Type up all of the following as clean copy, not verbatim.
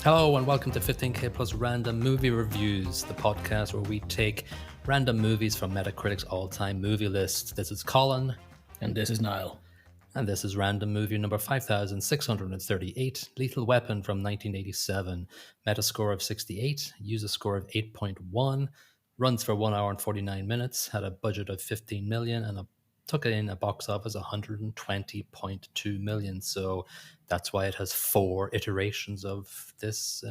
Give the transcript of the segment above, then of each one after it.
Hello and welcome to 15K Plus Random Movie Reviews, the podcast where we take random movies from Metacritic's all-time movie list. This is Colin. And this is Niall. And this is random movie number 5638, Lethal Weapon from 1987. Metascore of 68, user score of 8.1, runs for 1 hour and 49 minutes, had a budget of 15 million and took in a box office 120.2 million. So that's why it has 4 iterations of this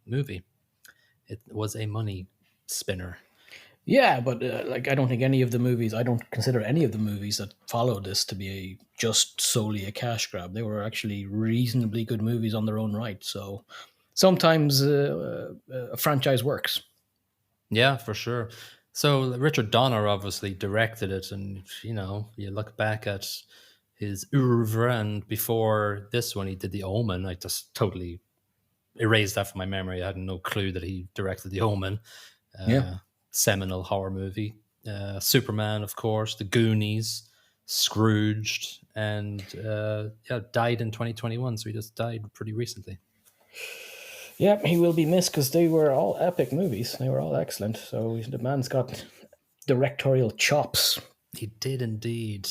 movie. It was a money spinner. Yeah, but I don't think any of the movies, I don't consider any of the movies that followed this to be just solely a cash grab. They were actually reasonably good movies on their own right. So sometimes a franchise works. Yeah, for sure. So Richard Donner obviously directed it, and you look back at his oeuvre, and before this one, he did The Omen. I just totally erased that from my memory. I had no clue that he directed The Omen. Seminal horror movie. Superman, of course, The Goonies, Scrooged, and died in 2021. So he just died pretty recently. Yeah, he will be missed because they were all epic movies. They were all excellent. So the man's got directorial chops. He did indeed.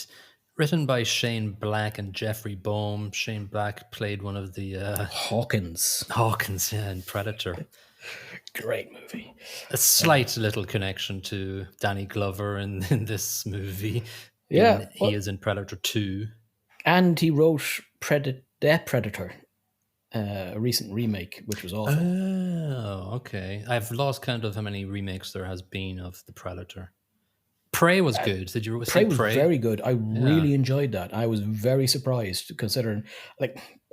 Written by Shane Black and Jeffrey Boehm. Shane Black played one of the Hawkins, in Predator. Great movie. A slight little connection to Danny Glover in this movie. Yeah, he is in Predator 2. And he wrote Predator, a recent remake, which was awful. Oh, okay. I've lost count of how many remakes there has been of the Predator. Prey was good. Did you see Prey? Was very good. I really enjoyed that. I was very surprised considering,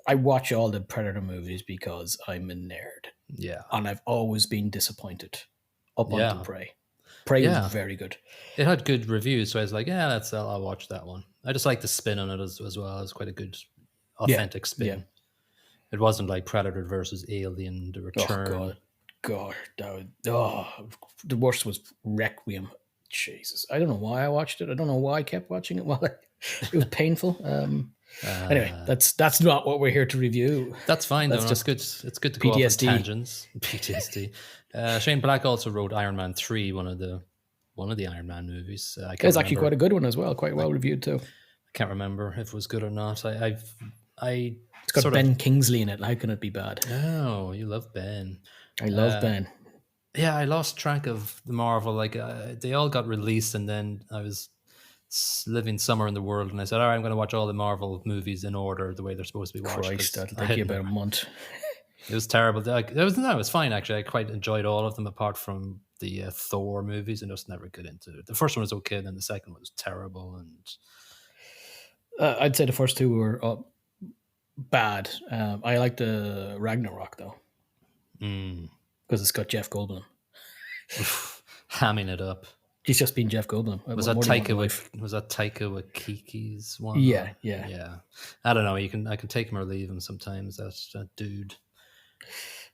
I watch all the Predator movies because I'm a nerd. Yeah. And I've always been disappointed up until Prey. Prey was very good. It had good reviews, so I was like, I'll watch that one. I just like the spin on it as well. It was quite a good, authentic spin. Yeah. It wasn't like Predator versus Alien, The Return. Oh, God. The worst was Requiem. Jesus. I don't know why I watched it. I don't know why I kept watching it. Well, it was painful. Anyway, that's not what we're here to review. That's fine, though. It's good. It's good to go off on tangents. PTSD. Shane Black also wrote Iron Man 3, one of the Iron Man movies. It's actually quite a good one as well. Quite well reviewed too. I can't remember if it was good or not. It's got Ben Kingsley in it. How can it be bad? Oh, you love Ben. I love Ben. Yeah, I lost track of the Marvel. They all got released, and then I was living somewhere in the world, and I said, all right, I'm going to watch all the Marvel movies in order, the way they're supposed to be watched. Christ, that'll take you about a month. It was terrible. It was fine, actually. I quite enjoyed all of them, apart from the Thor movies, and just never get into it. The first one was okay, and then the second one was terrible. And I'd say the first two were bad. I like the Ragnarok, though. Because it's got Jeff Goldblum. Hamming it up. He's just been Jeff Goldblum. Was that Taika Waititi's one? Yeah. I don't know. I can take him or leave him sometimes. That dude.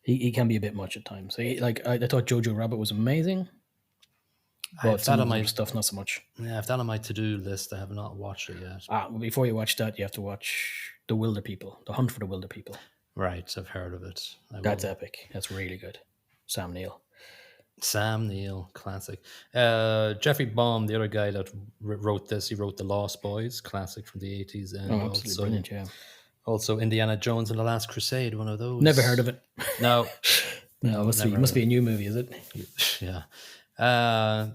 He can be a bit much at times. I thought Jojo Rabbit was amazing. But some of the stuff, not so much. Yeah, I've that on my to-do list. I have not watched it yet. Before you watch that, you have to watch The Wilder People, The Hunt for the Wilder People. Right, I've heard of it. That's epic. That's really good. Sam Neill, classic. Jeffrey Boehm, the other guy that wrote this, he wrote The Lost Boys, classic from the 80s. And absolutely brilliant, yeah. Also Indiana Jones and the Last Crusade, one of those. Never heard of it. No. It must be a new movie, is it? Yeah.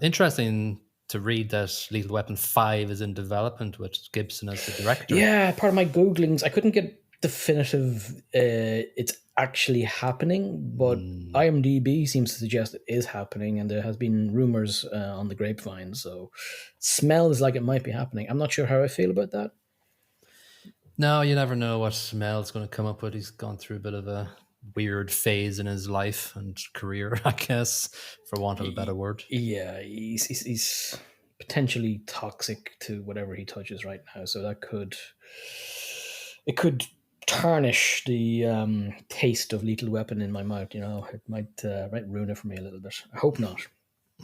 Interesting to read that Lethal Weapon 5 is in development with Gibson as the director. Yeah, part of my Googlings, I couldn't get definitive it's actually happening, but IMDb seems to suggest it is happening, and there has been rumors on the grapevine, so it smells like it might be happening. I'm not sure how I feel about that. No, you never know what Mel's going to come up with. He's gone through a bit of a weird phase in his life and career, I guess, for want of a better word. Yeah, he's potentially toxic to whatever he touches right now, so that could tarnish the taste of Lethal Weapon in my mouth. It might ruin it for me a little bit. I hope not.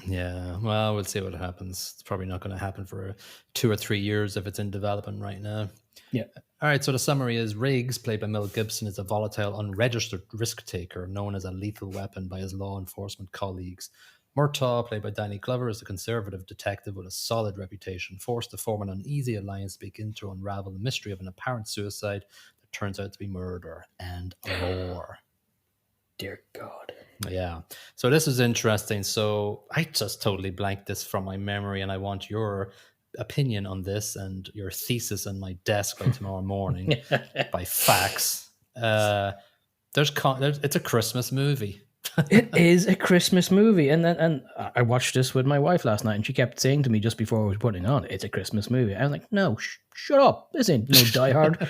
Yeah, well, we'll see what happens. It's probably not going to happen for 2 or 3 years if it's in development right now. Yeah. All right, so the summary is Riggs, played by Mel Gibson, is a volatile, unregistered risk taker known as a lethal weapon by his law enforcement colleagues. Murtaugh, played by Danny Glover, is a conservative detective with a solid reputation, forced to form an uneasy alliance to begin to unravel the mystery of an apparent suicide that turns out to be murder and more. Dear God. Yeah. So this is interesting. So I just totally blanked this from my memory, and I want your opinion on this and your thesis on my desk by tomorrow morning by fax. It's a Christmas movie. It is a Christmas movie, and I watched this with my wife last night, and she kept saying to me just before I was putting it on, "It's a Christmas movie." I was like, "No, shut up! This ain't no Die Hard."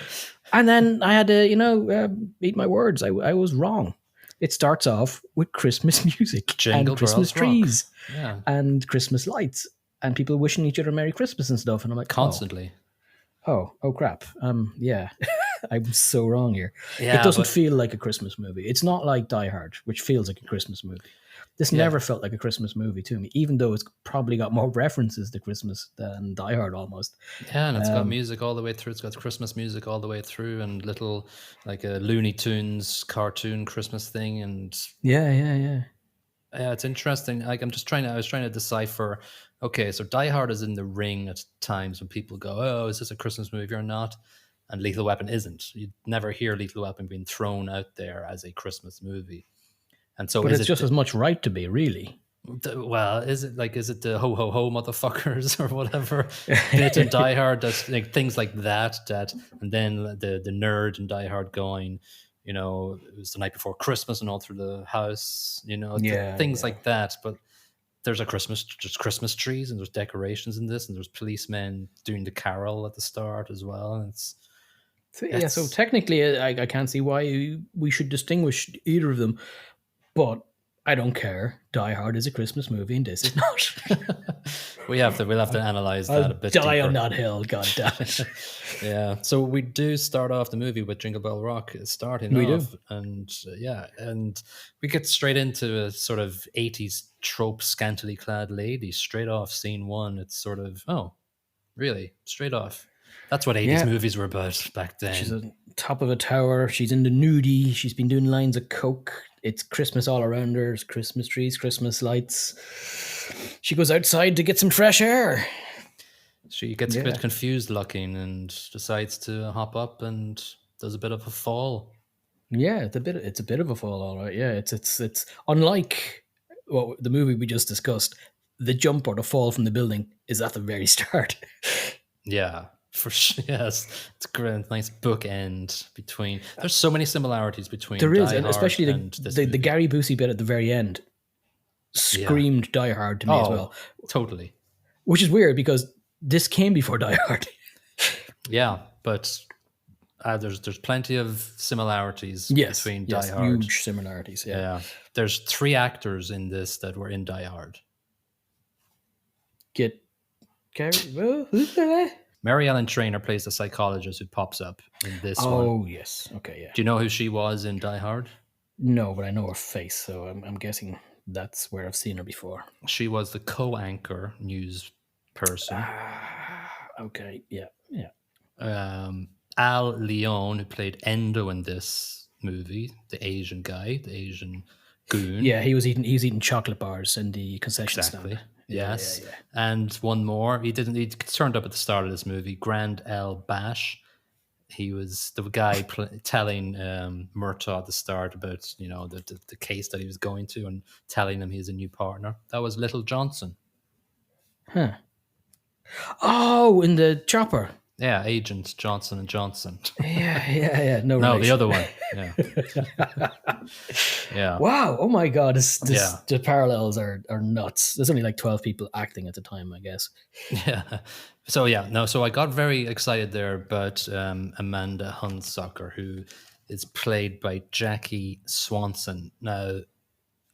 And then I had to, eat my words. I was wrong. It starts off with Christmas music Jingle and Christmas Bells Rock. trees Yeah. and Christmas lights and people wishing each other Merry Christmas and stuff. And I'm like, Constantly. oh crap. Yeah. I'm so wrong here. Yeah, It doesn't but feel like a Christmas movie. It's not like Die Hard, which feels like a Christmas movie. This never felt like a Christmas movie to me, even though it's probably got more references to Christmas than Die Hard almost. yeah, and it's got music all the way through. It's got Christmas music all the way through, and little like a Looney Tunes cartoon Christmas thing, and Yeah. yeah, it's interesting. Like I was trying to decipher. Okay, so Die Hard is in the ring at times when people go, "Oh, is this a Christmas movie or not?" And Lethal Weapon isn't. You'd never hear Lethal Weapon being thrown out there as a Christmas movie. And so, But it's just as much right to be, really. well, is it the ho ho ho motherfuckers or whatever bit in Die Hard? That's like things like that, and then the nerd in Die Hard going, it was the night before Christmas and all through the house, things like that. But there's Christmas trees and there's decorations in this, and there's policemen doing the carol at the start as well. And So technically, I can't see why we should distinguish either of them. But I don't care. Die Hard is a Christmas movie, and this is not. we'll have to analyze that a bit die deeper. on that hill, god damn it. Yeah, so we do start off the movie with Jingle Bell Rock starting off, and and we get straight into a sort of 80s trope scantily clad lady straight off scene one. It's sort of, oh, really? Straight off. That's what 80s movies were about back then. She's on top of a tower. She's in the nudie. She's been doing lines of coke. It's Christmas all around her. There's Christmas trees, Christmas lights. She goes outside to get some fresh air. She gets a bit confused looking and decides to hop up and does a bit of a fall. Yeah, it's a bit of a fall, all right. Yeah, it's unlike the movie we just discussed. The jump or the fall from the building is at the very start. Yeah. For sure, yes, it's great. Nice bookend between. There's so many similarities between. There is, Die and Hard especially the Gary Busey bit at the very end screamed Die Hard to me as well. Totally. Which is weird because this came before Die Hard. Yeah, but there's plenty of similarities between Die Hard. Huge similarities. Yeah, there's 3 actors in this that were in Die Hard. Get Gary. Who's there? Mary Ellen Trainor plays the psychologist who pops up in this one. Oh, yes. Okay, yeah. Do you know who she was in Die Hard? No, but I know her face, so I'm guessing that's where I've seen her before. She was the co-anchor news person. Okay, yeah. Al Leon, who played Endo in this movie, the Asian guy, the Asian goon. Yeah, he was eating chocolate bars in the concession stand. Yes. Yeah. And one more. He turned up at the start of this movie, Grand L. Bash. He was the guy telling Murtaugh at the start about, the case that he was going to and telling him he's a new partner. That was Little Johnson. Huh. Oh, in the chopper. Yeah, Agent Johnson and Johnson. Yeah. No, the other one. Yeah. Yeah. Wow. Oh my God. The parallels are nuts. There's only like 12 people acting at the time, I guess. Yeah. So so I got very excited there about Amanda Hunsucker, who is played by Jackie Swanson. Now,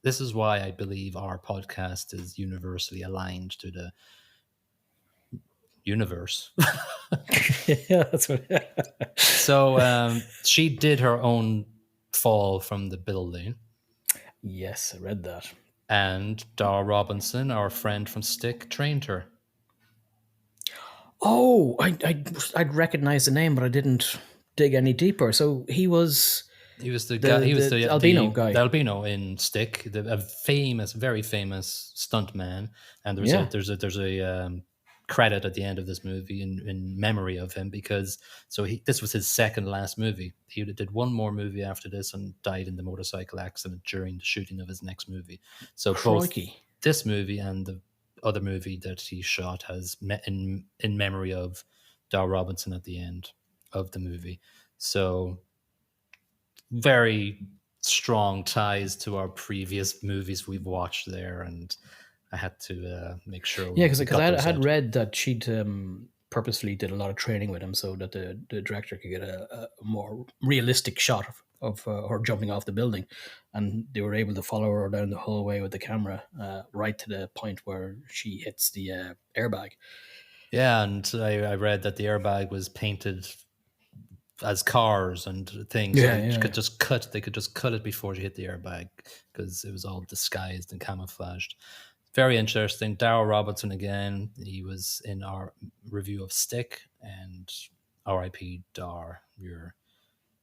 this is why I believe our podcast is universally aligned to the universe. Yeah, that's what. So she did her own fall from the building. Yes, I read that. And Dara Robinson, our friend from Stick, trained her. Oh, I'd recognize the name, but I didn't dig any deeper. So he was He was the guy. the He was the albino the guy. albino in Stick, a famous, very famous stunt man. And Yeah, there's a credit at the end of this movie in memory of him because this was his second last movie. He did one more movie after this and died in the motorcycle accident during the shooting of his next movie. So both crikey. this movie and the other movie that he shot has in memory of Dar Robinson at the end of the movie. So very strong ties to our previous movies we've watched there, and I had to make sure Yeah, we because got I those had out. read that she'd purposely did a lot of training with him so that the director could get a more realistic shot of her jumping off the building, and they were able to follow her down the hallway with the camera right to the point where she hits the airbag. Yeah, and I read that the airbag was painted as cars and things, so Yeah, yeah. they could just cut it before she hit the airbag because it was all disguised and camouflaged. Very interesting. Darryl Robertson again. He was in our review of Stick, and R.I.P. Dar. You're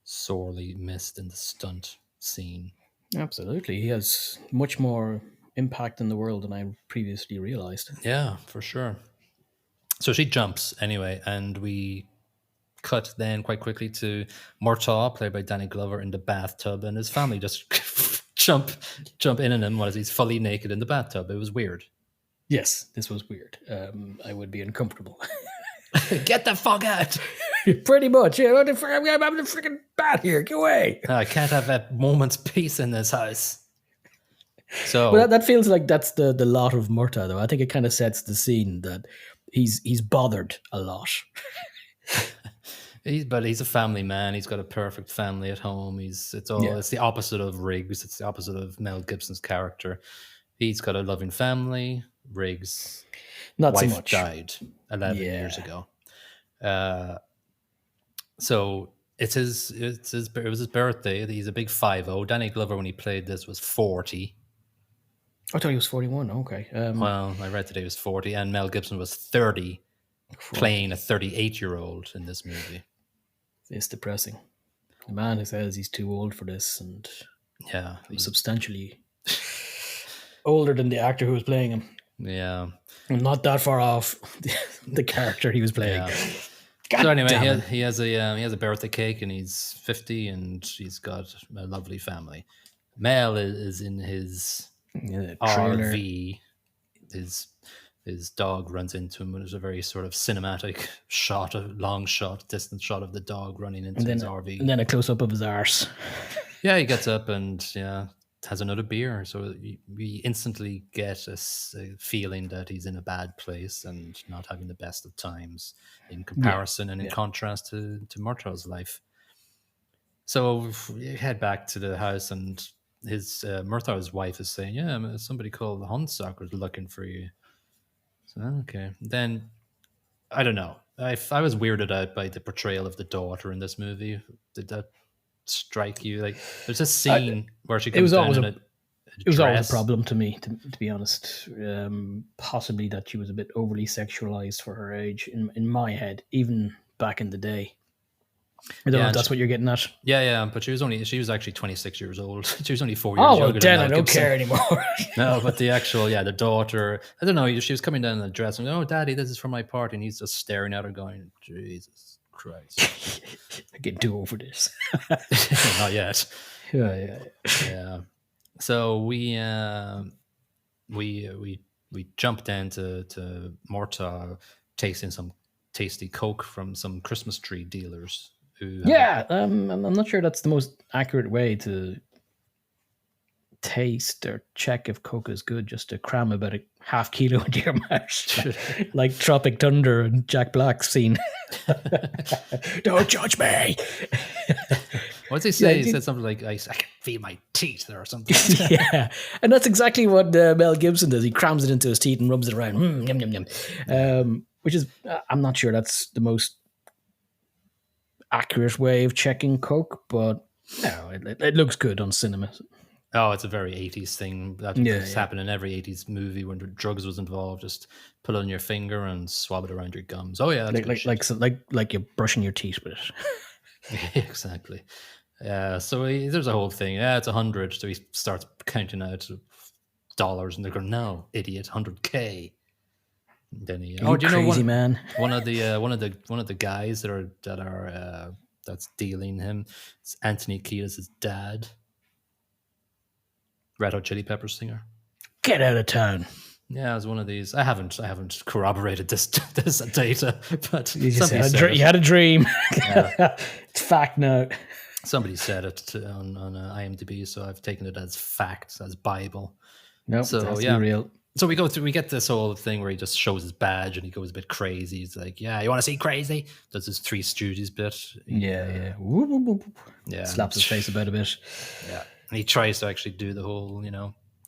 sorely missed in the stunt scene. Absolutely. He has much more impact in the world than I previously realized. Yeah, for sure. So she jumps anyway, and we cut then quite quickly to Murtaugh, played by Danny Glover, in the bathtub, and his family just jump in on him while he's fully naked in the bathtub. It was weird. Yes, this was weird. I would be uncomfortable. Get the fuck out! Pretty much. Yeah, I'm having a freaking bat here. Get away. I can't have a moment's peace in this house. But So that feels like that's the lot of Murtaugh, though. I think it kind of sets the scene that he's bothered a lot. he's a family man. He's got a perfect family at home. Yeah, It's the opposite of Riggs. It's the opposite of Mel Gibson's character. He's got a loving family. Riggs' not so wife much. died 11 years Yeah, ago. So it was his birthday. He's a big 5-0. Danny Glover, when he played this, was 40. I thought he was 41. Okay, Well, I read today he was 40, and Mel Gibson was 30, playing a crikey, 38-year-old in this movie. it's depressing. The man who says he's too old for this, and Yeah, I'm substantially older than the actor who was playing him. yeah, I'm not that far off the character he was playing. yeah. God So anyway, damn it. he has a birthday cake, and he's 50, and he's got a lovely family. Mel is in his Yeah, trailer. RV. His dog runs into him, and there's a very sort of cinematic shot, a long shot, distant shot of the dog running into his RV. And then a close up of his arse. Yeah, he gets up and has another beer. So we instantly get a feeling that he's in a bad place and not having the best of times in Yeah, comparison and in yeah. contrast to Murtaugh's life. So we head back to the house, and his Murtaugh's wife is saying, "Yeah, somebody called the Hunsaker is looking for you." So okay, then I don't know. I was weirded out by the portrayal of the daughter in this movie. Did that strike you? Like, there's a I, scene where she it comes was down always in a a it was always a dress. problem to me, to be honest. Possibly that she was a bit overly sexualized for her age in my head, even back in the day. I don't know Yeah, if that's what you're getting at. yeah, but she was actually 26 years old. She was only 4 years Oh well, younger than then I Mel don't Gibson. care anymore. No, but the daughter, I don't know. She was coming down in a dress and, "Oh, Daddy, this is for my party," and he's just staring at her, going, "Jesus Christ, I'm getting too over this. not yet." Yeah. Yeah. So we jumped to Murtaugh tasting some tasty Coke from some Christmas tree dealers who have a Yeah, I'm not sure that's the most accurate way to taste or check if Coke is good, just to cram about a half kilo into your mouth, like Tropic Thunder and Jack Black's scene. Don't judge me. what does he say? He said something like, I can feel my teeth or something like that. Yeah, and that's exactly what Mel Gibson does. He crams it into his teeth and rubs it around. Yum, yum, yum. Which is, I'm not sure that's the most accurate way of checking Coke, but no, it looks good on cinema. Oh, it's a very 80s thing. That Yeah, that's yeah. happened in every 80s movie when the drugs was involved. Just put it on your finger and swab it around your gums. Oh yeah, that's Like good like shit. like so, like you're brushing your teeth with it. Exactly. Yeah. So there's a whole thing. Yeah, it's 100. So he starts counting out dollars, and they're going, "No, idiot, 100K." And then he. Are Oh, you do you know crazy, man? one of the guys that's dealing him? It's Anthony Kiedis' dad, Red Hot Chili Peppers singer. Get out of town. Yeah, it was one of these. I haven't corroborated this this data, but You just somebody had said you it. had a dream. Yeah, It's fact now. somebody said it on IMDb, so I've taken it as fact, as Bible. Nope, it So has to be yeah, real. so we get this whole thing where he just shows his badge and he goes a bit crazy. He's like, "Yeah, you want to see crazy?" Does his Three Stooges bit. Yeah, yeah. Whoop, whoop, whoop, whoop. Yeah, Slaps his face about a bit. yeah. And he tries to actually do the whole,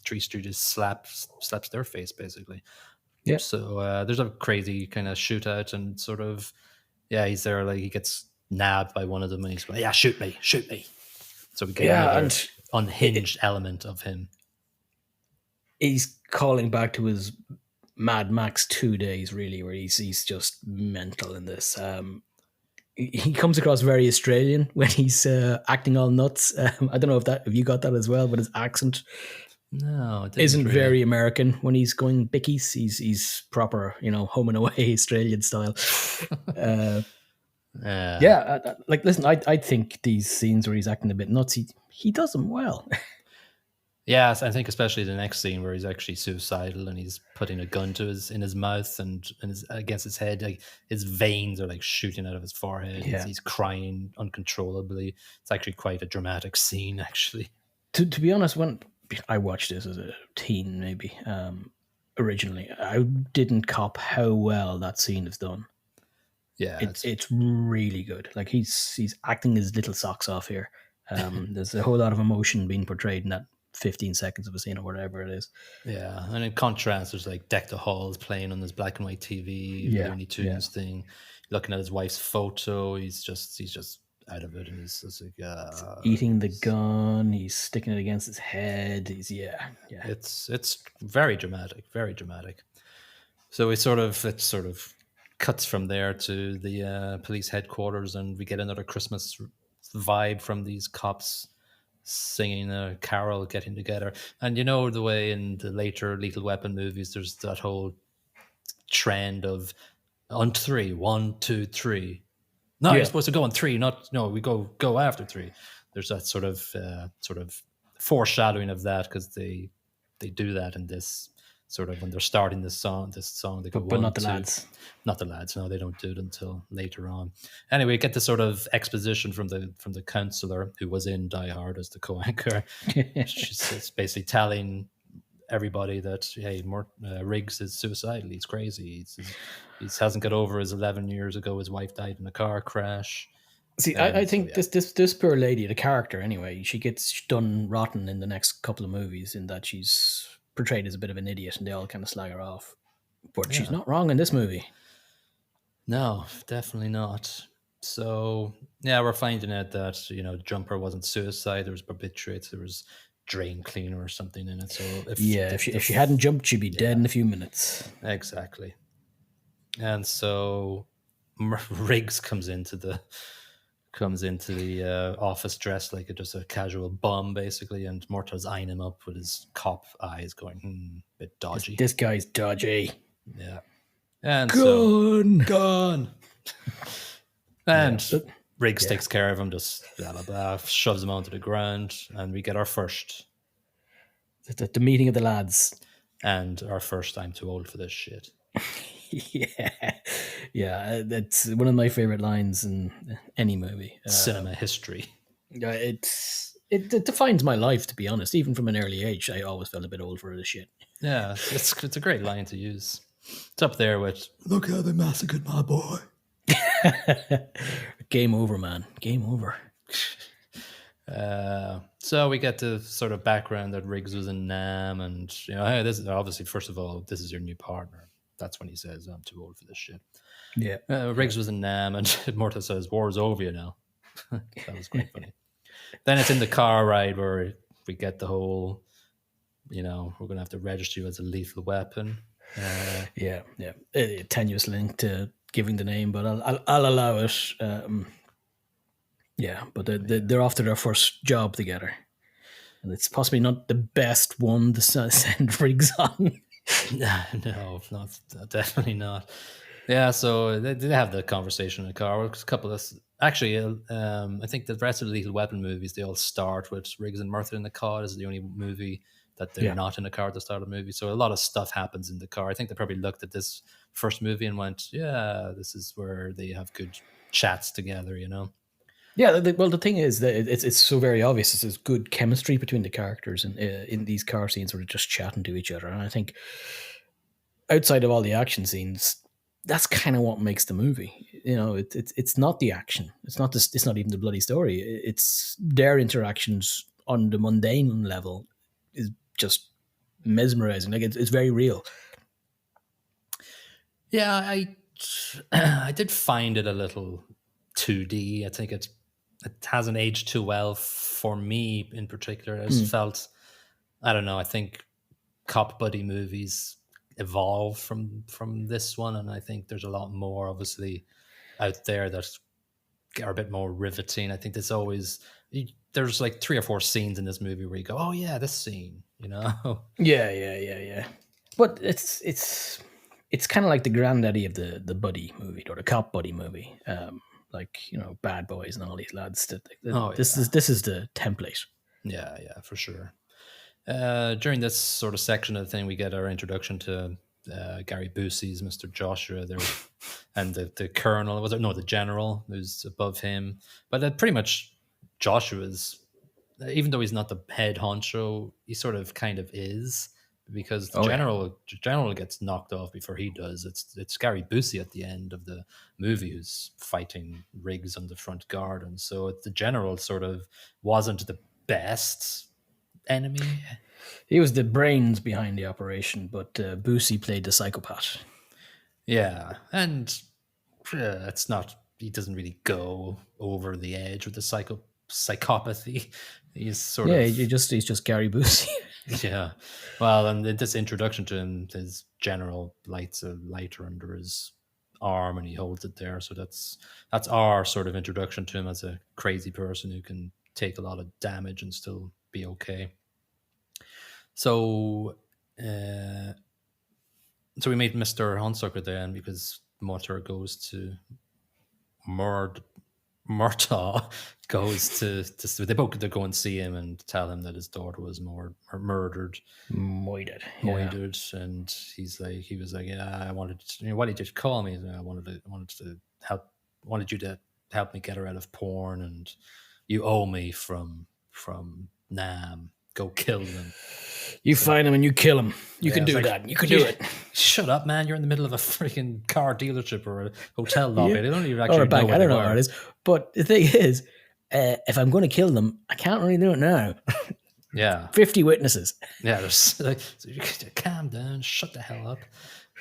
Three Stooges slaps their face basically. Yeah. So there's a crazy kind of shootout and sort of, yeah, he's there like he gets nabbed by one of them and he's going, "Yeah, shoot me, shoot me." So we get Yeah, another and unhinged element of him. he's calling back to his Mad Max 2 days, really, where he's just mental in this. He comes across very Australian when he's acting all nuts. I don't know if you got that as well, but his accent No, it didn't isn't really. very American when he's going bickies. He's proper, home and away Australian style. Yeah. Yeah, like listen, I think these scenes where he's acting a bit nuts, he does them well. Yes, I think especially the next scene where he's actually suicidal and he's putting a gun to his in his mouth and against his head, like his veins are like shooting out of his forehead. He's Yeah. he's crying uncontrollably. It's actually quite a dramatic scene, actually. To be honest, when I watched this as a teen, maybe originally, I didn't cop how well that scene is done. Yeah, It's really good. Like he's acting his little socks off here. There's a whole lot of emotion being portrayed in that 15 seconds of a scene or whatever it is. yeah. And in contrast, there's like Deck the Halls playing on this black and white TV, Yeah, Looney yeah. Tunes thing, looking at his wife's photo. He's just out of it, and he's just like, Eating the gun, he's sticking it against his head. Yeah. it's very dramatic, very dramatic. So it sort of cuts from there to the police headquarters, and we get another Christmas vibe from these cops singing a carol, getting together. And you know the way in the later Lethal Weapon movies, there's that whole trend of on three, 1, 2, 3. No, you're Yeah. supposed to go on three, not no. We go after three. There's that sort of foreshadowing of that because they do that in this sort of when they're starting this song they go But one not the two, lads. not the lads. No, they don't do it until later on. Anyway, get this sort of exposition from the counselor who was in Die Hard as the co-anchor. She's basically telling everybody that hey, Riggs is suicidal. He's crazy. He hasn't got over his 11 years ago. His wife died in a car crash. See, I And so think yeah, this poor lady, the character anyway, she gets done rotten in the next couple of movies in that she's portrayed as a bit of an idiot and they all kind of slag her off. But she's yeah, not wrong in this movie. no, definitely not. So yeah, we're finding out that Jumper wasn't suicide. There was barbiturates. There was drain cleaner or something in it. So if Yeah, if she hadn't jumped, she'd be dead yeah, in a few minutes. exactly. And so Riggs comes into the office dressed like just a casual bum, basically, and Murtaugh's eyeing him up with his cop eyes, going, bit dodgy. This guy's dodgy. Yeah. And so, Gun. gone. And Yeah. Riggs Yeah. takes care of him, just blah, blah, blah, shoves him onto the ground, and we get our first The meeting of the lads. I'm too old for this shit. Yeah, yeah, that's one of my favorite lines in any movie. Cinema history. It defines my life, to be honest. Even from an early age, I always felt a bit old for this shit. Yeah, it's a great line to use. It's up there with "Look how they massacred my boy." Game over, man. Game over. So we get the sort of background that Riggs was in Nam, and hey, this is obviously first of all, this is your new partner. That's when he says, "I'm too old for this shit." Yeah. Riggs was in Nam, and Murtaugh says, "War's over you now." That was quite funny. Then it's in the car ride where we get the whole, we're going to have to register you as a lethal weapon. Yeah, yeah. A tenuous link to giving the name, but I'll allow it. Yeah, but they're off to their first job together, and it's possibly not the best one to send Riggs on. No, not definitely not. Yeah, so they have the conversation in the car. A couple of actually, I think the rest of the Lethal Weapon movies, they all start with Riggs and Murtaugh in the car. This is the only movie that they're Yeah, not in the car at the start of the movie. So a lot of stuff happens in the car. I think they probably looked at this first movie and went, "Yeah, this is where they have good chats together." yeah. Well, the thing is that it's so very obvious. There's good chemistry between the characters in these car scenes where they're just chatting to each other, and I think outside of all the action scenes, that's kind of what makes the movie. It's not the action. It's not even the bloody story. It's their interactions on the mundane level is just mesmerizing. Like it's very real. Yeah, I did find it a little 2D. I think it hasn't aged too well for me in particular. I just felt, I don't know. I think cop buddy movies evolve from this one, and I think there's a lot more obviously out there that are a bit more riveting. I think there's like 3 or 4 scenes in this movie where you go, oh yeah, this scene. Yeah. But it's kind of like the granddaddy of the buddy movie or the cop buddy movie. Like Bad Boys and all these lads. Oh This yeah, is the template. yeah, for sure. During this sort of section of the thing, we get our introduction to Gary Busey's Mr. Joshua there, and the colonel, was it? No, the general who's above him. But pretty much Joshua's, even though he's not the head honcho, he sort of kind of is, because the Oh yeah. general gets knocked off before he does. It's Gary Busey at the end of the movie who's fighting Riggs on the front garden. So the general sort of wasn't the best enemy. He was the brains behind the operation, but Boosie played the psychopath. Yeah, and it's not. He doesn't really go over the edge with the psychopathy. He's sort Yeah, of he's just Gary Boosie. yeah. Well, and in this introduction to him, his general lights a lighter under his arm and he holds it there. So that's our sort of introduction to him as a crazy person who can take a lot of damage and still be okay. So, so we meet Mr. Hunsucker then because Murtaugh goes to Murtaugh goes to they both go and see him and tell him that his daughter was murdered, Moided. Yeah. moided, and he was like, yeah, I wanted to, why did you call me? I wanted to help, wanted you to help me get her out of porn, and you owe me from Nam. Go kill them. You find him and you kill him. You Yeah, can it's do like, that. You can do it. Shut up, man! You're in the middle of a freaking car dealership or a hotel lobby. Yeah. They don't even Or actually a know bank. where I they don't know are. how it is. But the thing is, if I'm going to kill them, I can't really do it now. Yeah, 50 witnesses. yeah. There's like, so calm down, shut the hell up.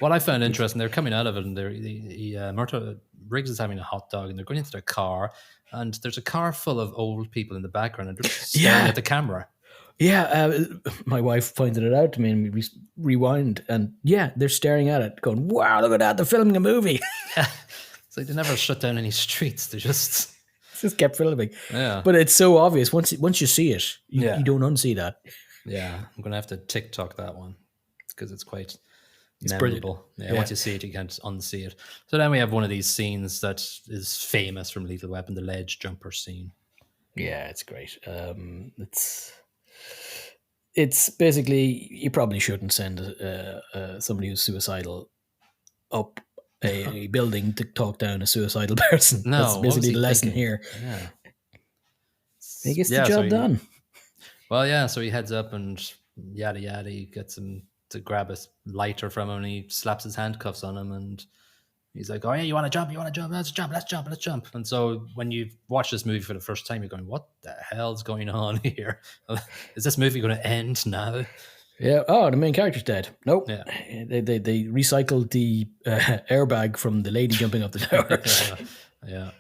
What I found interesting, they're coming out of it, and Murtaugh Riggs is having a hot dog, and they're going into their car, and there's a car full of old people in the background, and they're just staring Yeah. at the camera. Yeah, my wife pointed it out to me, and we rewind, and yeah, they're staring at it, going, "Wow, look at that! They're filming a movie." It's like they never shut down any streets. They just Just kept filming. yeah. But it's so obvious once you see it, Yeah. you don't unsee that. Yeah, I'm gonna have to TikTok that one because it's quite brilliant. memorable. Yeah, Yeah. once you see it, you can't unsee it. So then we have one of these scenes that is famous from Lethal Weapon, the ledge jumper scene. Yeah, it's great. It's basically you probably shouldn't send somebody who's suicidal up a building to talk down a suicidal person. No, That's what was basically he the lesson thinking? here. Yeah, He gets the yeah. job done. Well, yeah. So he heads up and yada yada. He gets him to grab a lighter from him, and he slaps his handcuffs on him, and he's like, "Oh yeah, you want to jump? You want to jump? Let's jump! Let's jump! Let's jump!" And so when you watch this movie for the first time, you're going, "What the hell's going on here? Is this movie going to end now?" Yeah. Oh, the main character's dead. Nope. Yeah. They recycled the airbag from the lady jumping off the tower. Yeah.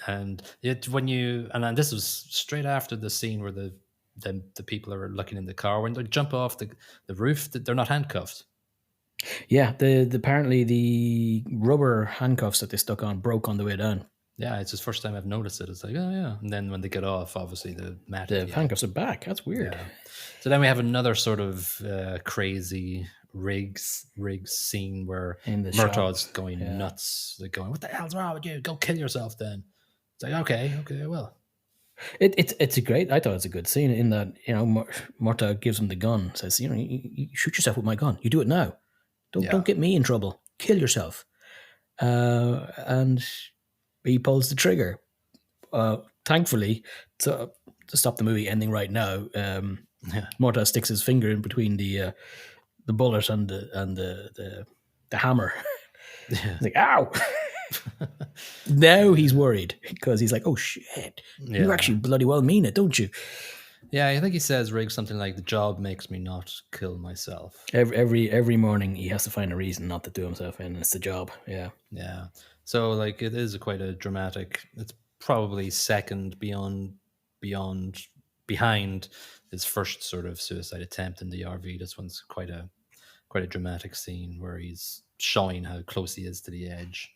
And it when you and then this was straight after the scene where the the people are looking in the car when they jump off the roof. They're not handcuffed. Yeah, the apparently the rubber handcuffs that they stuck on broke on the way down. Yeah, it's the first time I've noticed it. It's like, oh yeah, and then when they get off, obviously the mat. The Yeah, handcuffs are back. That's weird. yeah. So then we have another sort of crazy rigs scene where In the shop. Murtaugh's going Yeah. nuts. They're going, "What the hell's wrong with you? Go kill yourself then." It's like, okay, well, It's a great. I thought it's a good scene in that Murtaugh gives him the gun, says you shoot yourself with my gun. You do it now. Don't yeah, don't get me in trouble. Kill yourself. And he pulls the trigger. Thankfully, to stop the movie ending right now, yeah, Murtaugh sticks his finger in between the bullet and the hammer. yeah, He's like, ow! Now he's worried because he's like, oh shit, you yeah. actually bloody well mean it, don't you? Yeah, I think he says Riggs something like, "The job makes me not kill myself." Every morning he has to find a reason not to do himself in. It's the job. Yeah. Yeah. So like it is quite a dramatic. It's probably second beyond behind his first sort of suicide attempt in the RV. This one's quite a dramatic scene where he's showing how close he is to the edge.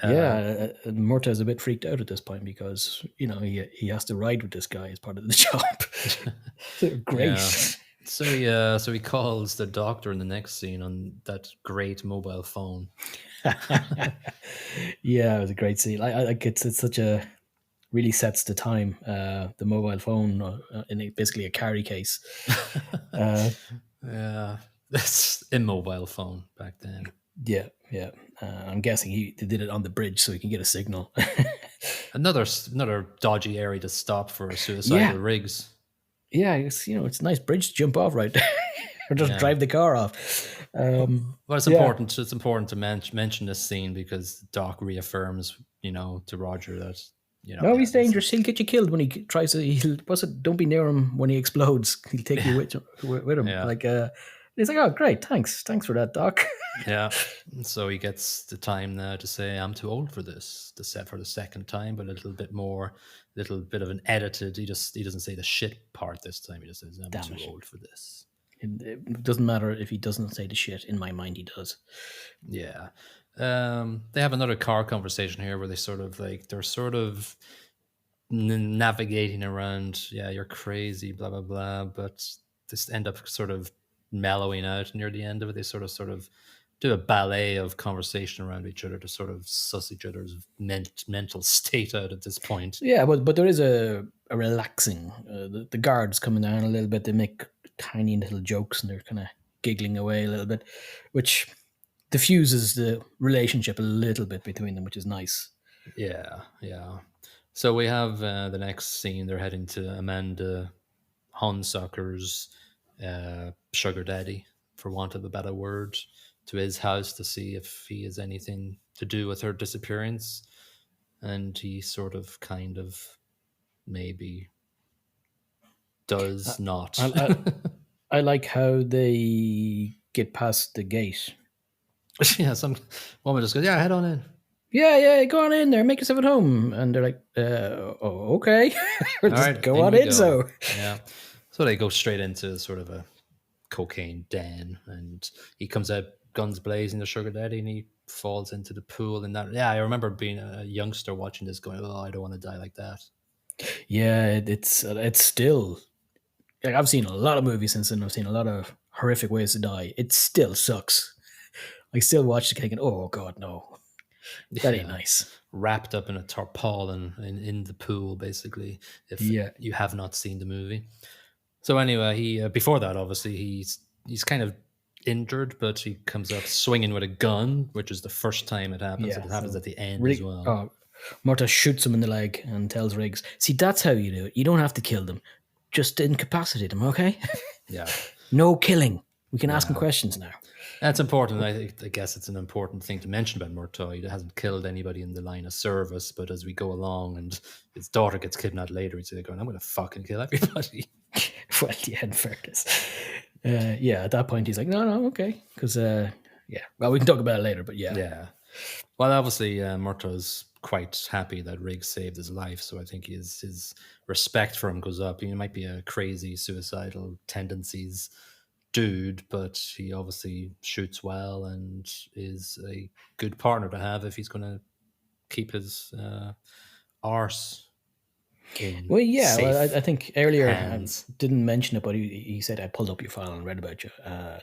Yeah, Murtaugh's a bit freaked out at this point because he has to ride with this guy as part of the job. Yeah. Great. So he calls the doctor in the next scene on that great mobile phone. Yeah, it was a great scene. I like it's such a really sets the time. The mobile phone basically a carry case. Yeah. That's immobile phone back then. Yeah, yeah. I'm guessing they did it on the bridge so he can get a signal. Another dodgy area to stop for Yeah, suicidal rigs. yeah. It's a nice bridge to jump off, right? Or just Yeah. drive the car off. Well, it's Yeah. important. It's important to mention this scene because Doc reaffirms, to Roger that, No, yeah, he's dangerous. He'll get you killed when he tries to. Don't be near him when he explodes. He'll take you with him. yeah, Like, he's like, oh, great, thanks for that, Doc. yeah. So he gets the time now to say, "I'm too old for this." To set for the second time, but a little bit of an edited. He doesn't say the shit part this time. He just says, "I'm Damn too it. old for this." It doesn't matter if he doesn't say the shit. In my mind, he does. Yeah. They have another car conversation here where they're sort of navigating around, yeah, you're crazy, blah blah blah, but just end up sort of mellowing out near the end of it. They sort of do a ballet of conversation around each other to sort of suss each other's mental state out at this point. Yeah, but there is a relaxing. The guards coming down a little bit. They make tiny little jokes and they're kind of giggling away a little bit, which diffuses the relationship a little bit between them, which is nice. Yeah, yeah. So we have the next scene. They're heading to Amanda Honsucker's sugar daddy, for want of a better word, to his house to see if he has anything to do with her disappearance. And he sort of, kind of, maybe does not. I, I, I like how they get past the gate. Yeah, some woman just goes, "Yeah, head on in." Yeah, go on in there, make yourself at home. And they're like, oh, okay. All Just right, go in on we in. go. So, Yeah. So they go straight into sort of a cocaine den, and he comes out guns blazing, the sugar daddy, and he falls into the pool. And that, yeah, I remember being a youngster watching this, going, "Oh, I don't want to die like that." yeah, it's still, like, I've seen a lot of movies since then. I've seen a lot of horrific ways to die. It still sucks. I still watch the cake and, oh, God, no. That ain't Yeah, nice. wrapped up in a tarpaulin in the pool, basically. If Yeah. you have not seen the movie, so anyway, he before that, obviously, he's kind of injured, but he comes up swinging with a gun, which is the first time it happens. Yeah. It happens So, at the end as well. Murtaugh shoots him in the leg and tells Riggs, see, that's how you do it. You don't have to kill them. Just incapacitate them, okay? Yeah, No killing. We can ask him yeah. questions now. That's important. I guess it's an important thing to mention about Murtaugh. He hasn't killed anybody in the line of service, but as we go along and his daughter gets kidnapped later, he's going, "I'm going to fucking kill everybody." Well, yeah, in fairness. Yeah, at that point, he's like, no, okay. Because, yeah. Well, we can talk about it later, but yeah. Yeah. Well, obviously, Murtaugh's quite happy that Riggs saved his life. So I think his respect for him goes up. He might be a crazy suicidal tendencies dude, but he obviously shoots well and is a good partner to have if he's going to keep his arse in Well, yeah. Well, I safe think earlier I hands. didn't mention it, but he said I pulled up your file and read about you,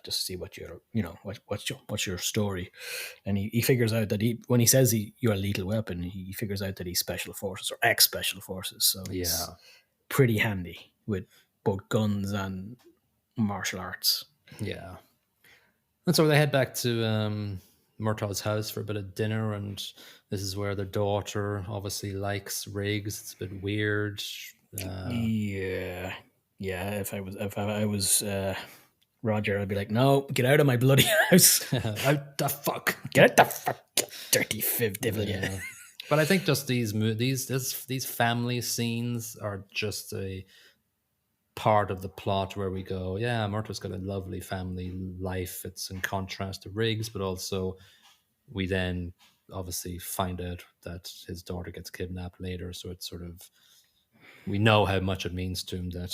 just to see what your what's your story, and he figures out that when he says you're a lethal weapon, he figures out that he's special forces or ex special forces, so he's Yeah, pretty handy with both guns and martial arts. yeah. And so they head back to Murtaugh's house for a bit of dinner, and this is where their daughter obviously likes Riggs. It's a bit weird. Uh, Yeah, yeah. If I was Roger, I'd be like, no, get out of my bloody house. out the fuck. Get out the fuck, dirty fifth devil, yeah. Yeah. But I think just these family scenes are just a part of the plot where we go, yeah, Murtaugh's got a lovely family life. It's in contrast to Riggs, but also we then obviously find out that his daughter gets kidnapped later. So it's sort of, we know how much it means to him that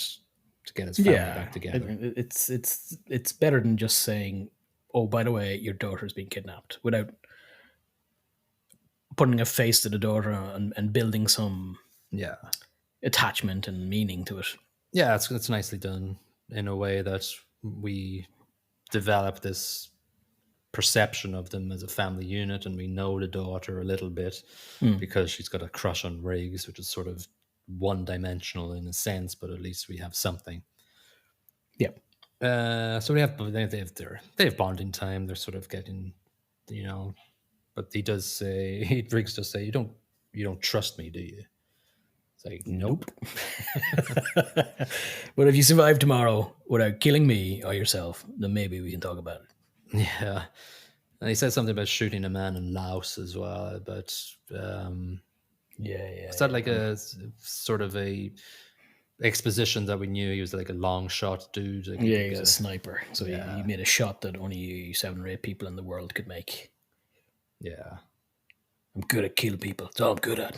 to get his family Yeah, back together. it's better than just saying, "Oh, by the way, your daughter's been kidnapped," without putting a face to the daughter and building some Yeah. attachment and meaning to it. Yeah, it's nicely done in a way that we develop this perception of them as a family unit, and we know the daughter a little bit because she's got a crush on Riggs, which is sort of one dimensional in a sense, but at least we have something. Yeah, So they have bonding time. They're sort of getting, you know, but he does say Riggs does say, you don't trust me, do you? It's like, nope. nope. But if you survive tomorrow without killing me or yourself, then maybe we can talk about it. Yeah. And he said something about shooting a man in Laos as well. But Yeah, yeah, was that like yeah. a sort of a exposition that we knew he was like a long shot dude? Like he Yeah, could he was get a a, sniper, so he yeah, made a shot that only 7 or 8 people in the world could make. yeah. I'm good at killing people. That's all I'm good at.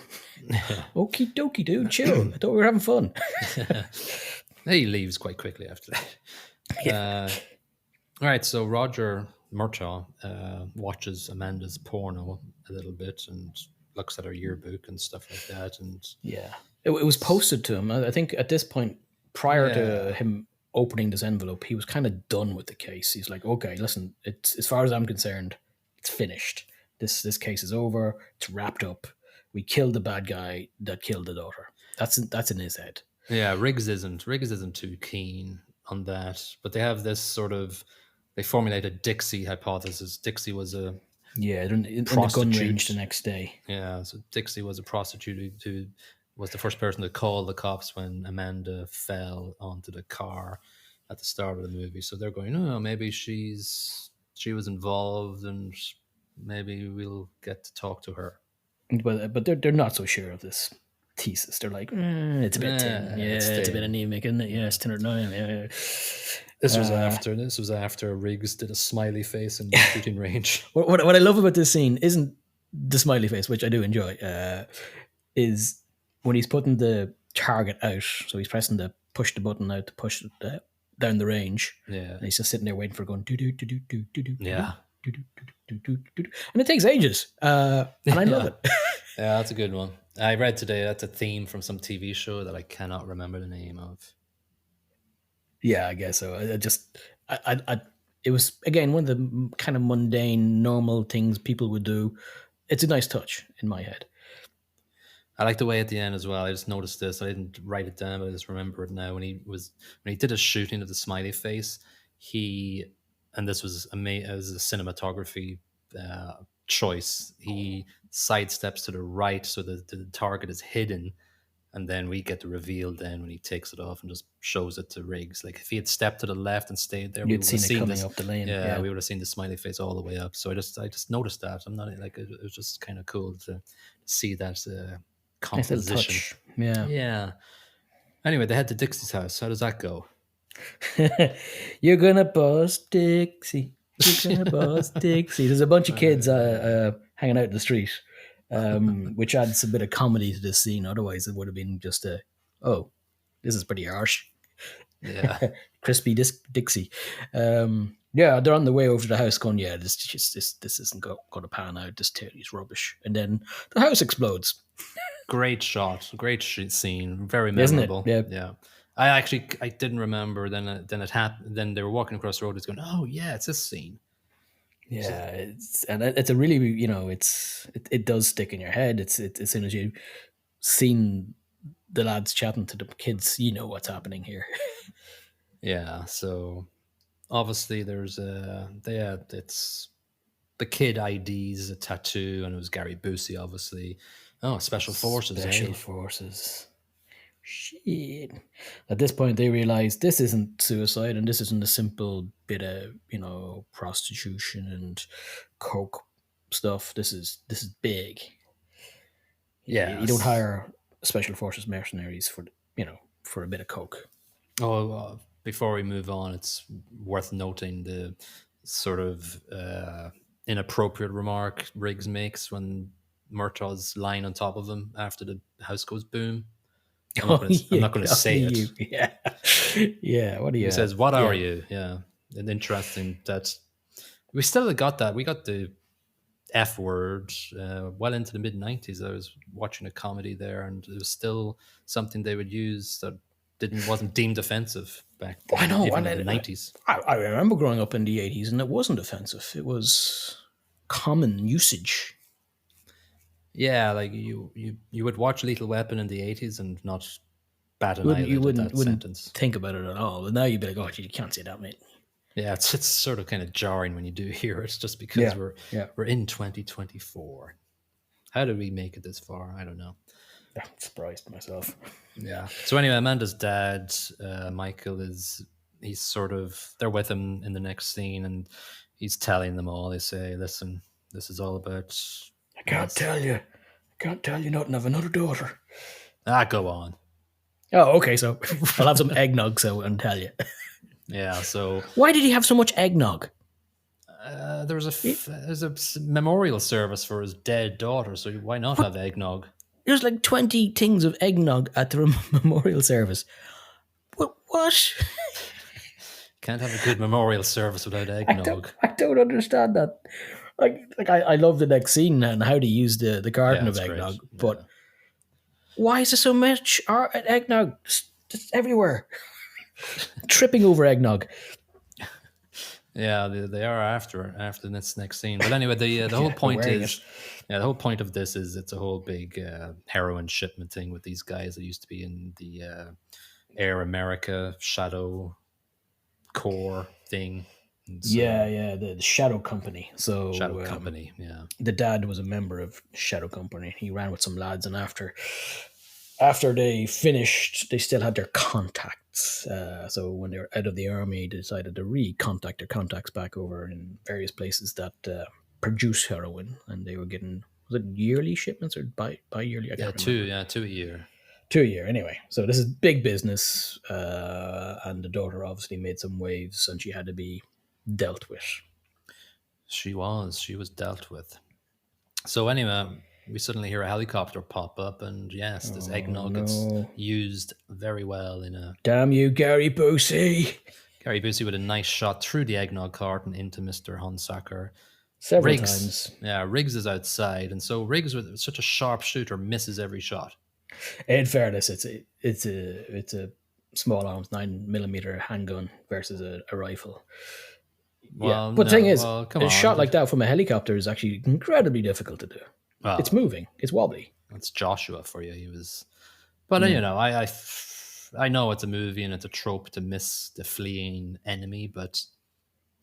Yeah. Okie dokie, dude. Chill. I thought we were having fun. He leaves quite quickly after that. Yeah. All right, so Roger Murtaugh watches Amanda's porno a little bit and looks at her yearbook and stuff like that. And Yeah. It was posted to him. I think at this point, prior to yeah, him opening this envelope, he was kind of done with the case. He's like, okay, listen, it's as far as I'm concerned, it's finished. This case is over. It's wrapped up. We killed the bad guy that killed the daughter. That's in his head. yeah, Riggs isn't too keen on that, but they have this sort of, they formulate a Dixie hypothesis. Dixie was a Yeah, in the gun range the prostitute. next day. Yeah, so Dixie was a prostitute who was the first person to call the cops when Amanda fell onto the car at the start of the movie. So they're going, oh, maybe she was involved, and maybe we'll get to talk to her. But they're not so sure of this thesis. They're like, it's a bit thin. It's Yeah, it's a bit thin. anemic, isn't it? Yeah, it's 10 or 9. Yeah. This was after Riggs did a smiley face in the shooting range. What I love about this scene isn't the smiley face, which I do enjoy, is when he's putting the target out. So he's pressing the push the button out to push it down the range, Yeah. and he's just sitting there waiting for it going do do do do do do do Yeah. do do do do, and it takes ages, and I love Yeah. it. Yeah, that's a good one. I read today that's a theme from some TV show that I cannot remember the name of. Yeah, I guess so. It was again one of the kind of mundane, normal things people would do. It's a nice touch in my head. I like the way at the end as well. I just noticed this. I didn't write it down, but I just remember it now. When he did a shooting of the smiley face, he and this was as a cinematography choice. He sidesteps to the right so that the target is hidden, and then we get the reveal. Then when he takes it off and just shows it to Riggs, like if he had stepped to the left and stayed there, we You'd would have seen it seen coming this. up the lane. Yeah, Yeah, we would have seen the smiley face all the way up. So I just noticed that. I'm not like it was just kind of cool to see that nice little composition. touch. Yeah. Yeah. Anyway, they head to Dixie's house. How does that go? You're gonna bust Dixie. You're gonna bust Dixie. There's a bunch of kids hanging out in the street. which adds a bit of comedy to this scene. Otherwise, it would have been just a, oh, this is pretty harsh. Yeah. Crispy Dixie. Yeah, they're on the way over to the house going, yeah, this isn't going to pan out. This Terry's rubbish. And then the house explodes, Great shot, great scene, very isn't it? memorable. Yeah. Yeah, I didn't remember. Then it happened. Then they were walking across the road. It's going, oh yeah, it's this scene. So, Yeah, it's a really, it does stick in your head. It's as soon as you seen the lads chatting to the kids, you know what's happening here. yeah, so obviously it's the kid IDs a tattoo, and it was Gary Busey, obviously. Oh, special forces, Special eh? forces. Shit. At this point, they realize this isn't suicide, and this isn't a simple bit of prostitution and coke stuff. This is big. You don't Yes. hire special forces mercenaries for a bit of coke. Oh, before we move on, it's worth noting the sort of inappropriate remark Riggs makes when Murtaugh's lying on top of him after the house goes boom. Oh I'm yeah, not going to only say you. it. Yeah, yeah. What do He you? says, "What are Yeah. you?" Yeah, and interesting that we still got that. We got the F word well into the mid '90s. I was watching a comedy there, and it was still something they would use that didn't wasn't deemed offensive back I then, know, even and in the '90s. I remember growing up in the '80s, and it wasn't offensive. It was common usage. Yeah, like you would watch Lethal Weapon in the '80s and not bat an You eyelid at that wouldn't sentence. think about it at all. But now you'd be like, oh, you can't say that, mate. Yeah, it's sort of kind of jarring when you do hear it, just because Yeah, yeah. we're in 2024. How did we make it this far? I don't know. I'm surprised myself. Yeah. So anyway, Amanda's dad, Michael, he's sort of they're with him in the next scene, and he's telling them all. They say, "Listen, this is all about." I can't tell you. I can't tell you nothing. I have another daughter. Go on. Oh, okay. So I'll have some eggnog and tell you. Yeah. So Why did he have so much eggnog? there's a memorial service for his dead daughter, so why not have eggnog? There's like 20 things of eggnog at the memorial service. What? Can't have a good memorial service without eggnog. I don't understand that. I love the next scene and how they use the Yeah, garden of it's great. eggnog, Yeah. but why is there so much eggnog just everywhere? Tripping over eggnog. Yeah, they are after this next scene. But anyway, the whole point is, yeah, the whole point of this is it's a whole big heroin shipment thing with these guys that used to be in the Air America Shadow Core thing. And so, Yeah, the Shadow Company. So Shadow Company. Yeah, the dad was a member of Shadow Company. He ran with some lads, and after they finished, they still had their contacts. So when they were out of the army, they decided to re-contact their contacts back over in various places that produce heroin, and they were getting, was it yearly shipments or bi-yearly? I can't remember. two a year. 2 a year, anyway. So this is big business, and the daughter obviously made some waves, and she had to be dealt with. She was dealt with. So anyway, we suddenly hear a helicopter pop up, and yes, this eggnog gets used very well in a. Damn you, Gary Busey! Gary Busey with a nice shot through the eggnog carton into Mr. Hunsaker. Several Riggs, times. yeah, Riggs is outside, and so Riggs, with such a sharp shooter, misses every shot. In fairness, it's a small arms 9mm handgun versus a rifle. Well, yeah, but the thing is, come a on, shot like that from a helicopter is actually incredibly difficult to do. well, It's moving, it's wobbly. That's Joshua for you. He was, but you know, I know it's a movie and it's a trope to miss the fleeing enemy, but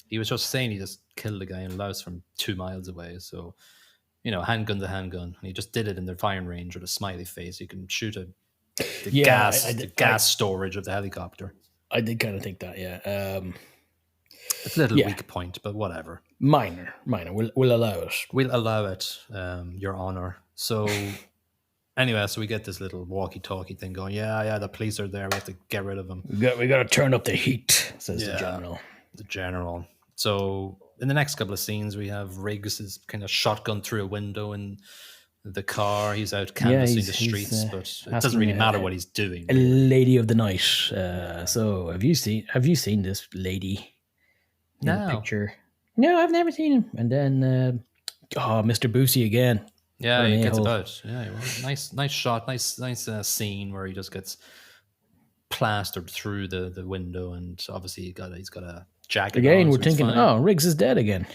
he was just saying he just killed a guy in Laos from 2 miles away. So, you know, handgun to handgun. And he just did it in their firing range with a smiley face. You can shoot the gas storage of the helicopter. I did kind of think that, yeah. It's a little weak point, but whatever. Minor. We'll allow it. We'll allow it, Your Honor. So, anyway, so we get this little walkie-talkie thing going. Yeah, the police are there. We have to get rid of them. We got to turn up the heat, says the general. The general. So in the next couple of scenes, we have Riggs is kind of shotgun through a window in the car. He's out Yeah, canvassing the he's streets, but it doesn't asking really matter what he's doing, a really. lady of the night. Yeah. So have you seen this lady in the No. picture? No, I've never seen him. And then Mr. Boosie again. Yeah, What an he gets a-hole. about. Yeah, well, nice shot, nice scene where he just gets plastered through the window, and obviously he's got a jacket Again, on, we're so he's thinking, fine. oh, Riggs is dead again.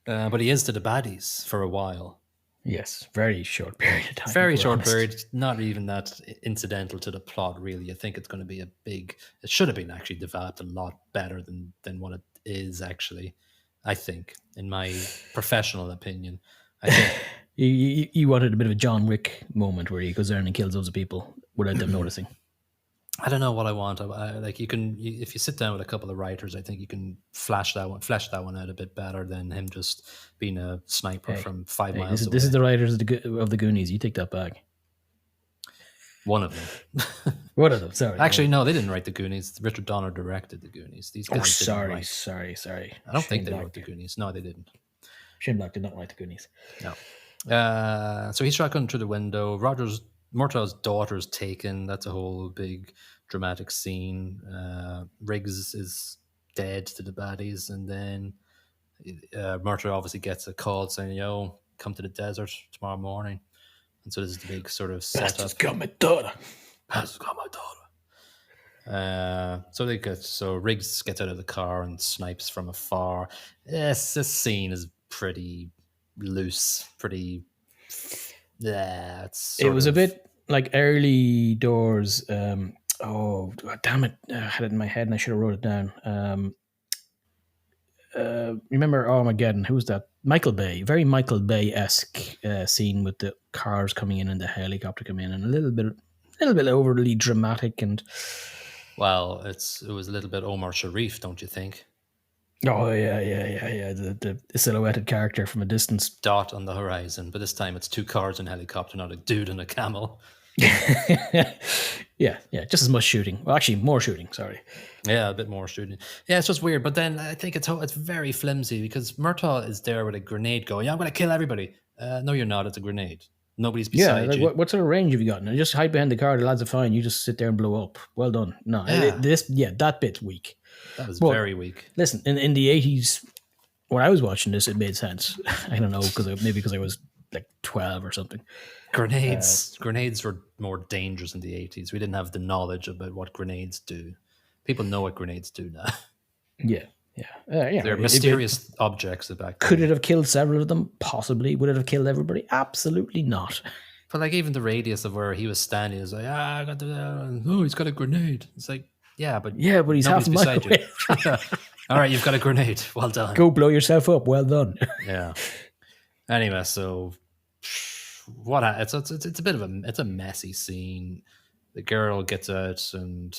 But he is to the baddies for a while. Yes, very short period of time, if Very we're short honest. period, not even that incidental to the plot, really. I think it's going to be a big. It should have been actually developed a lot better than what it is actually. I think, in my professional opinion, I think You wanted a bit of a John Wick moment where he goes there and he kills loads of people without them noticing. I don't know what I want. Like if you sit down with a couple of writers, I think you can flesh that one out a bit better than him just being a sniper Hey, from five hey, this miles is away. the writers of the Goonies. You take that back. One of them. What of them? Sorry. Actually, no, they didn't write the Goonies. Richard Donner directed the Goonies. These Oh, guys didn't sorry, write. sorry. I don't think Shane they wrote Black. the Goonies. No, they didn't. Shane Black did not write the Goonies. No. So he's shotgun through the window. Murtaugh's daughter's taken. That's a whole big dramatic scene. Riggs is dead to the baddies, and then Murtaugh obviously gets a call saying, "Yo, come to the desert tomorrow morning." And so this is the big sort of Bastards setup. got my daughter. Has got my daughter. So Riggs gets out of the car and snipes from afar. Yes, this scene is pretty loose, pretty. Yeah, it's It sort was a of. bit like early doors. Oh, damn it. I had it in my head and I should have wrote it down. Remember Armageddon? Who was that? Michael Bay. Very Michael Bay esque scene with the cars coming in and the helicopter coming in, and a little bit overly dramatic. And Well, it was a little bit Omar Sharif, don't you think? oh yeah. The silhouetted character from a distance. Dot on the horizon, but this time it's two cars and helicopter, not a dude and a camel. Yeah, just as much shooting. Well, actually, more shooting. Sorry. Yeah, a bit more shooting. Yeah, it's just weird. But then I think it's very flimsy because Murtaugh is there with a grenade going, "Yeah, I'm going to kill everybody." No, you're not. It's a grenade. Nobody's Yeah, beside like you. what sort of range have you got? And just hide behind the car. The lads are fine. You just sit there and blow up. Well done. No, Yeah, that bit's weak. that was But very weak. listen, in the 80s, when I was watching this, it made sense. I don't know, because I was like 12 or something. Grenades were more dangerous in the 80s. We didn't have the knowledge about what grenades do. People know what grenades do now. Yeah. They're mysterious objects back then. Could it have killed several of them? Possibly. Would it have killed everybody? Absolutely not. But like even the radius of where he was standing is like, I got oh, he's got a grenade. It's like, yeah, but He's half nobody's a mile beside you. away. All right, you've got a grenade. Well done. Go blow yourself up. Well done. Yeah. Anyway, so it's a bit of a messy scene. The girl gets out and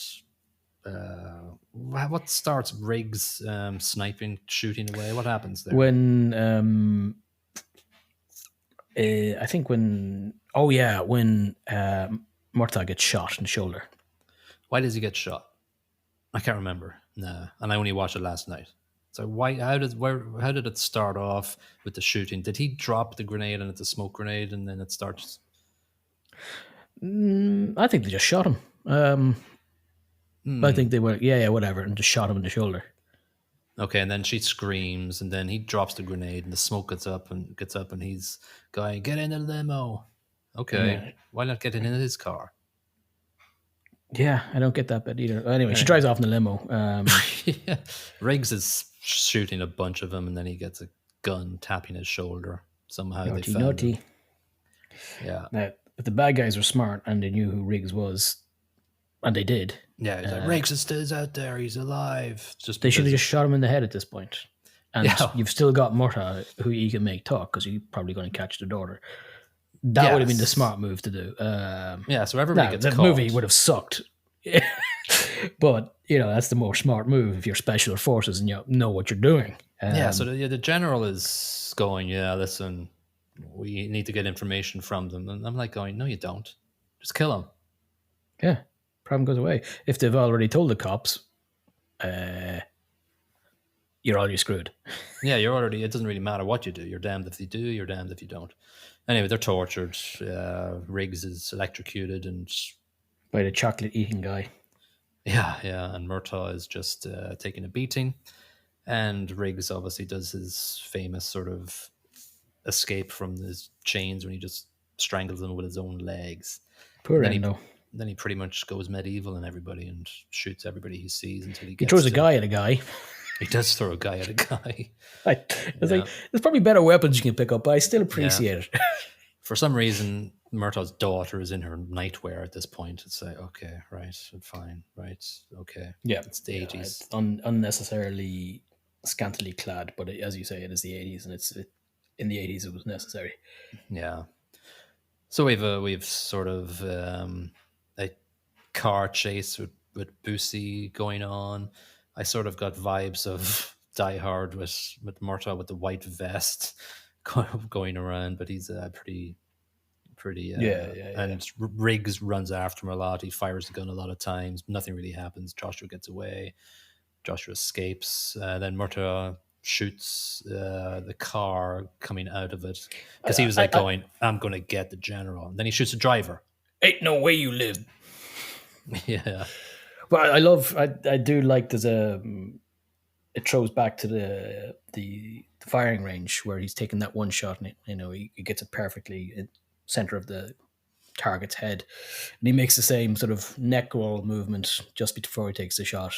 what starts Riggs sniping, shooting away? What happens there? When I think when Murtaugh gets shot in the shoulder. Why does he get shot? I can't remember. No, and I only watched it last night. So why? How did it start off with the shooting? Did he drop the grenade and it's a smoke grenade, and then it starts? I think they just shot him. I think they went, whatever, and just shot him in the shoulder. Okay, and then she screams, and then he drops the grenade, and the smoke gets up, and he's going, "Get in the limo." Okay, why not get in his car? Yeah, I don't get that bit either. Anyway, she drives off in the limo. Yeah. Riggs is shooting a bunch of them, and then he gets a gun tapping his shoulder. Somehow they found naughty. him. Yeah. Now, if the bad guys were smart and they knew who Riggs was, and they did, Yeah, he's like, Riggs is still out there. He's alive. They should have just shot him in the head at this point. And you've still got Murtaugh, who you can make talk because you're probably going to catch the daughter. That would have been the smart move to do. So everybody gets that caught. movie would have sucked. But, that's the more smart move if you're special forces and you know what you're doing. So the general is going, listen, we need to get information from them. And I'm like going, no, you don't. Just kill them. Yeah, problem goes away. If they've already told the cops, you're already screwed. Yeah, you're already. It doesn't really matter what you do. You're damned if you do. You're damned if you don't. Anyway, they're tortured. Riggs is electrocuted, and By the chocolate eating guy. yeah, yeah, and Murtaugh is just taking a beating, and Riggs obviously does his famous sort of escape from his chains when he just strangles them with his own legs, Poor and Endo. then he pretty much goes medieval on everybody and shoots everybody he sees until he He gets throws a to. guy at a guy. He does throw a guy at a guy. I was Yeah, like, there's probably better weapons you can pick up, but I still yeah. appreciate it. For some reason, Murtaugh's daughter is in her nightwear at this point. It's like, okay, right, fine, right, okay. Yeah, It's the yeah, 80s. it's unnecessarily scantily clad, but as you say, it is the 80s, and in the 80s it was necessary. Yeah. So we've sort of a car chase with Boosie going on. I sort of got vibes of Die Hard with Murtaugh with the white vest going around, but he's pretty Yeah, yeah, yeah. and Riggs runs after him a lot. He fires the gun a lot of times. Nothing really happens. Joshua gets away. Joshua escapes. Then Murtaugh shoots the car coming out of it because he was like going, "I'm going to get the general." And then he shoots the driver. Ain't no way you live. Yeah, Well, I do like there's a. It throws back to the firing range where he's taking that one shot and he gets it perfectly in center of the target's head, and he makes the same sort of neck roll movement just before he takes the shot.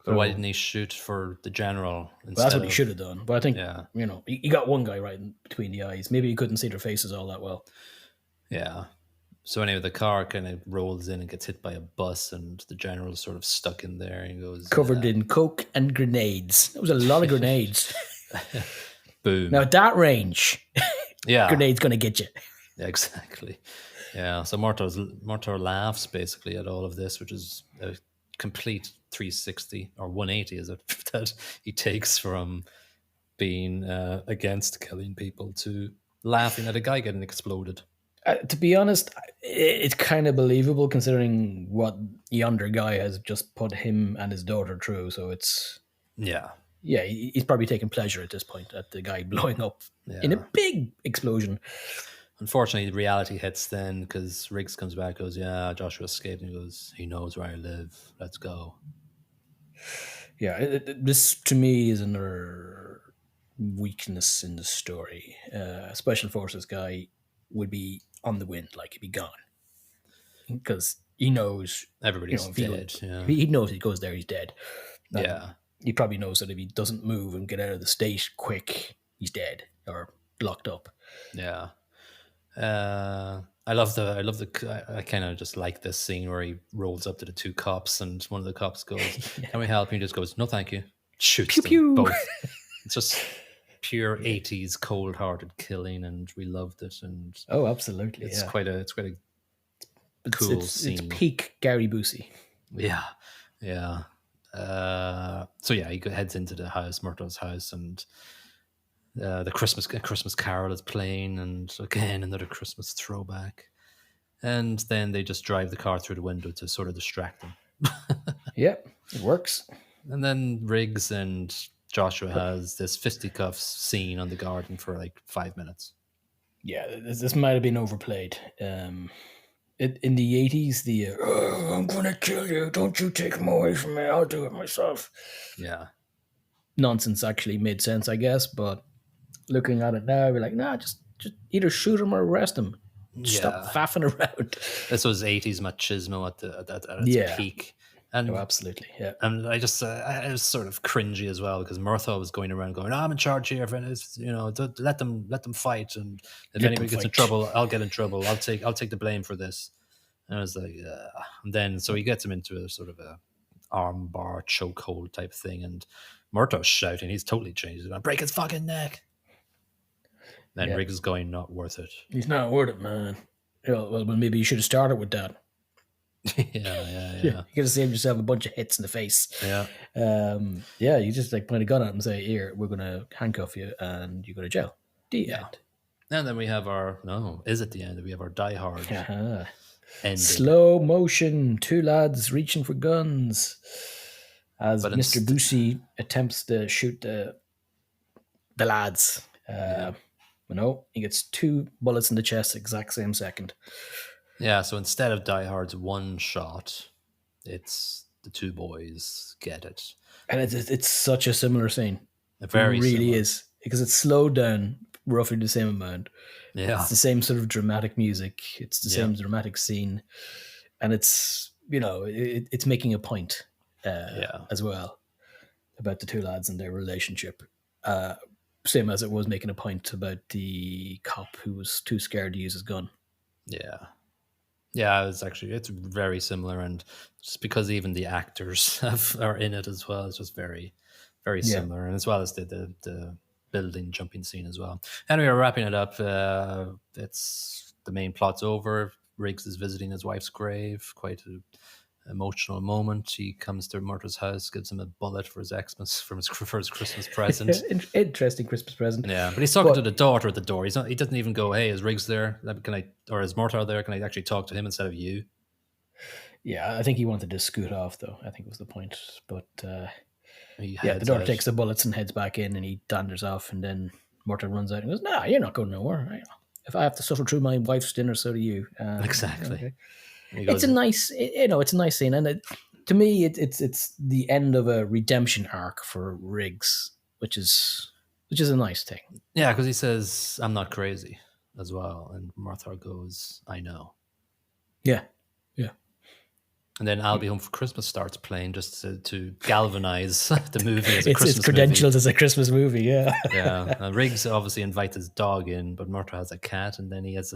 but why So, didn't he shoot for the general well, that's instead what he of? should have done. But I think Yeah, he got one guy right in between the eyes. Maybe he couldn't see their faces all that well. yeah. So anyway, the car kind of rolls in and gets hit by a bus, and the general's sort of stuck in there. And he goes, Covered in coke and grenades. That was a lot of grenades. "Boom!" Now at that range, Yeah, grenades gonna get you. yeah, exactly. Yeah, so Murtaugh laughs basically at all of this, which is a complete 360 or 180, is it, that he takes from being against killing people to laughing at a guy getting exploded. To be honest, it's kind of believable considering what yonder guy has just put him and his daughter through. So it's Yeah, yeah, he's probably taking pleasure at this point at the guy blowing up in a yeah. big explosion. Unfortunately, reality hits then because Riggs comes back, goes, "Yeah, Joshua escaped," and he goes, "He knows where I live. Let's go." Yeah, this to me is another weakness in the story. Special forces guy would be on the wind, like he'd be gone because he knows, Everybody's if dead. Yeah, he knows he goes there, he's dead. And yeah, he probably knows that if he doesn't move and get out of the state quick, he's dead or locked up. yeah. I kind of just like this scene where he rolls up to the two cops and one of the cops goes, "Can we help?" And he just goes, "No, thank you." Shoots Pew them pew. both. It's just pure 80s cold-hearted killing, and we loved it. And Oh, absolutely. it's Yeah. quite a It's, cool it's scene. peak Gary Busey. Yeah, yeah. So yeah, he heads into the house, Murtaugh's house, and the Christmas Carol is playing, and again another Christmas throwback. And then they just drive the car through the window to sort of distract them. Yep, it works. And then Riggs and Joshua has this fisticuffs scene on the garden for like 5 minutes. Yeah, this might have been overplayed. In the 80s, I'm going to kill you. Don't you take him away from me. I'll do it myself. Yeah, Nonsense actually made sense, I guess. But looking at it now, we're like, nah, just either shoot him or arrest him. Stop yeah. faffing around. This was 80s machismo at its Yeah. peak. Oh, And absolutely. Yeah. and I was sort of cringy as well because Murtaugh was going around going, "I'm in charge here, and it's, let them fight, and if Let them anybody gets in fight. trouble, I'll get in trouble. I'll take the blame for this." And I was like, and then so he gets him into a sort of a arm bar chokehold type thing, and Murtaugh's shouting, he's totally changed it. "I'll break his fucking neck." Then Yeah. Riggs is going, "Not worth it." He's not worth it, man. Well, maybe you should have started with that. Yeah. You could have saved yourself a bunch of hits in the face. Yeah. Yeah, you just like point a gun at him and say, "Here, we're going to handcuff you and you go to jail." The end. And then we have is it the end? We have our Die Hard ending. Slow motion, two lads reaching for guns. as But Mr. Busey attempts to shoot the lads. yeah, No, he gets 2 bullets in the chest, exact same second. yeah. So instead of Die Hard's one shot, it's the two boys get it. And it's such a similar scene. It Very really similar. is, because it's slowed down roughly the same amount. It's Yeah, the same sort of dramatic music. It's the yeah, same dramatic scene, and it's making a point yeah, as well about the two lads and their relationship. Uh, Same as it was making a point about the cop who was too scared to use his gun. yeah. Yeah, it's very similar, and just because even the actors are in it as well, it's just very, very Yeah. similar, and as well as the building jumping scene as well. Anyway, we're wrapping it up. It's the main plot's over. Riggs is visiting his wife's grave. Quite a emotional moment. He comes to Murtaugh's house, gives him a bullet for his Xmas for his Christmas present. Interesting Christmas present. Yeah, but he's talking to But the daughter at the door. He's not. He doesn't even go, "Hey, is Riggs there? Can I, or is Murtaugh there? Can I actually talk to him instead of you?" yeah, I think he wanted to scoot off, though. I think was the point. But He yeah, the heads daughter out. takes the bullets and heads back in, and he danders off, and then Murtaugh runs out and goes, "Nah, you're not going nowhere. If I have to suffer through my wife's dinner, so do you." Exactly. Okay. He It's a goes, nice, it's a nice scene, and to me, it's the end of a redemption arc for Riggs, which is a nice thing. yeah, because he says, "I'm not crazy," as well, and Murtaugh goes, "I know." Yeah, yeah. And then "I'll Be Home for Christmas" starts playing just to galvanize the movie as a It's Christmas movie. credentials as a Christmas movie. Yeah. Yeah, Riggs obviously invites his dog in, but Murtaugh has a cat, and then he has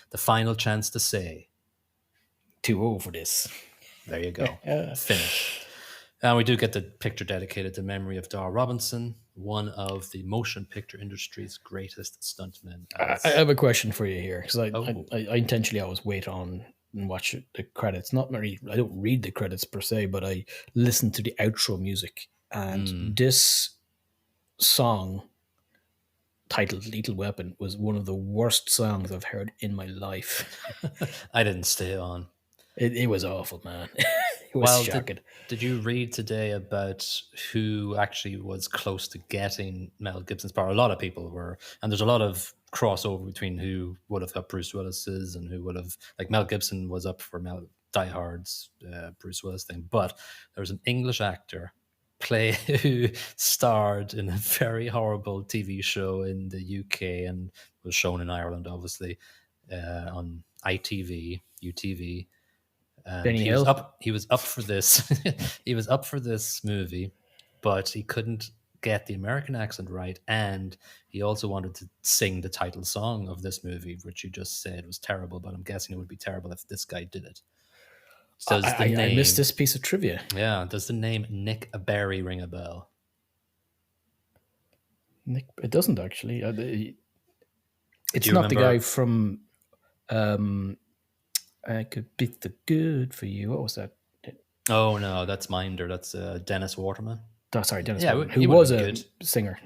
the final chance to say, Too old for this. "There you go, finished." And we do get the picture dedicated to memory of Dar Robinson, one of the motion picture industry's greatest stuntmen. I As have a question for you here, because oh, I intentionally always wait on and watch the credits. Not very, I don't read the credits per se, but I listen to the outro music. And this song, titled Lethal Weapon, was one of the worst songs I've heard in my life. I didn't stay on. It was awful, man. It was Well, shocking. did you read today about who actually was close to getting Mel Gibson's part? A lot of people were, and there's a lot of crossover between who would have got Bruce Willis's and who would have, like Mel Gibson was up for Die Hard's Bruce Willis thing, but there was an English actor play who starred in a very horrible TV show in the UK and was shown in Ireland, obviously, on ITV, UTV, and Benny Hill. he was up for this he was up for this movie, but he couldn't get the American accent right, and he also wanted to sing the title song of this movie, which you just said was terrible, but I'm guessing it would be terrible if this guy did it. Does the I missed name this piece of trivia. does the name Nick Berry ring a bell? Nick, it doesn't actually. Do It's you not the guy remember? from I Could Beat the Good for You. What was that? Oh no, that's Minder. That's Dennis Waterman. Oh, sorry, Dennis Yeah, Waterman, who he would have was been a good. singer.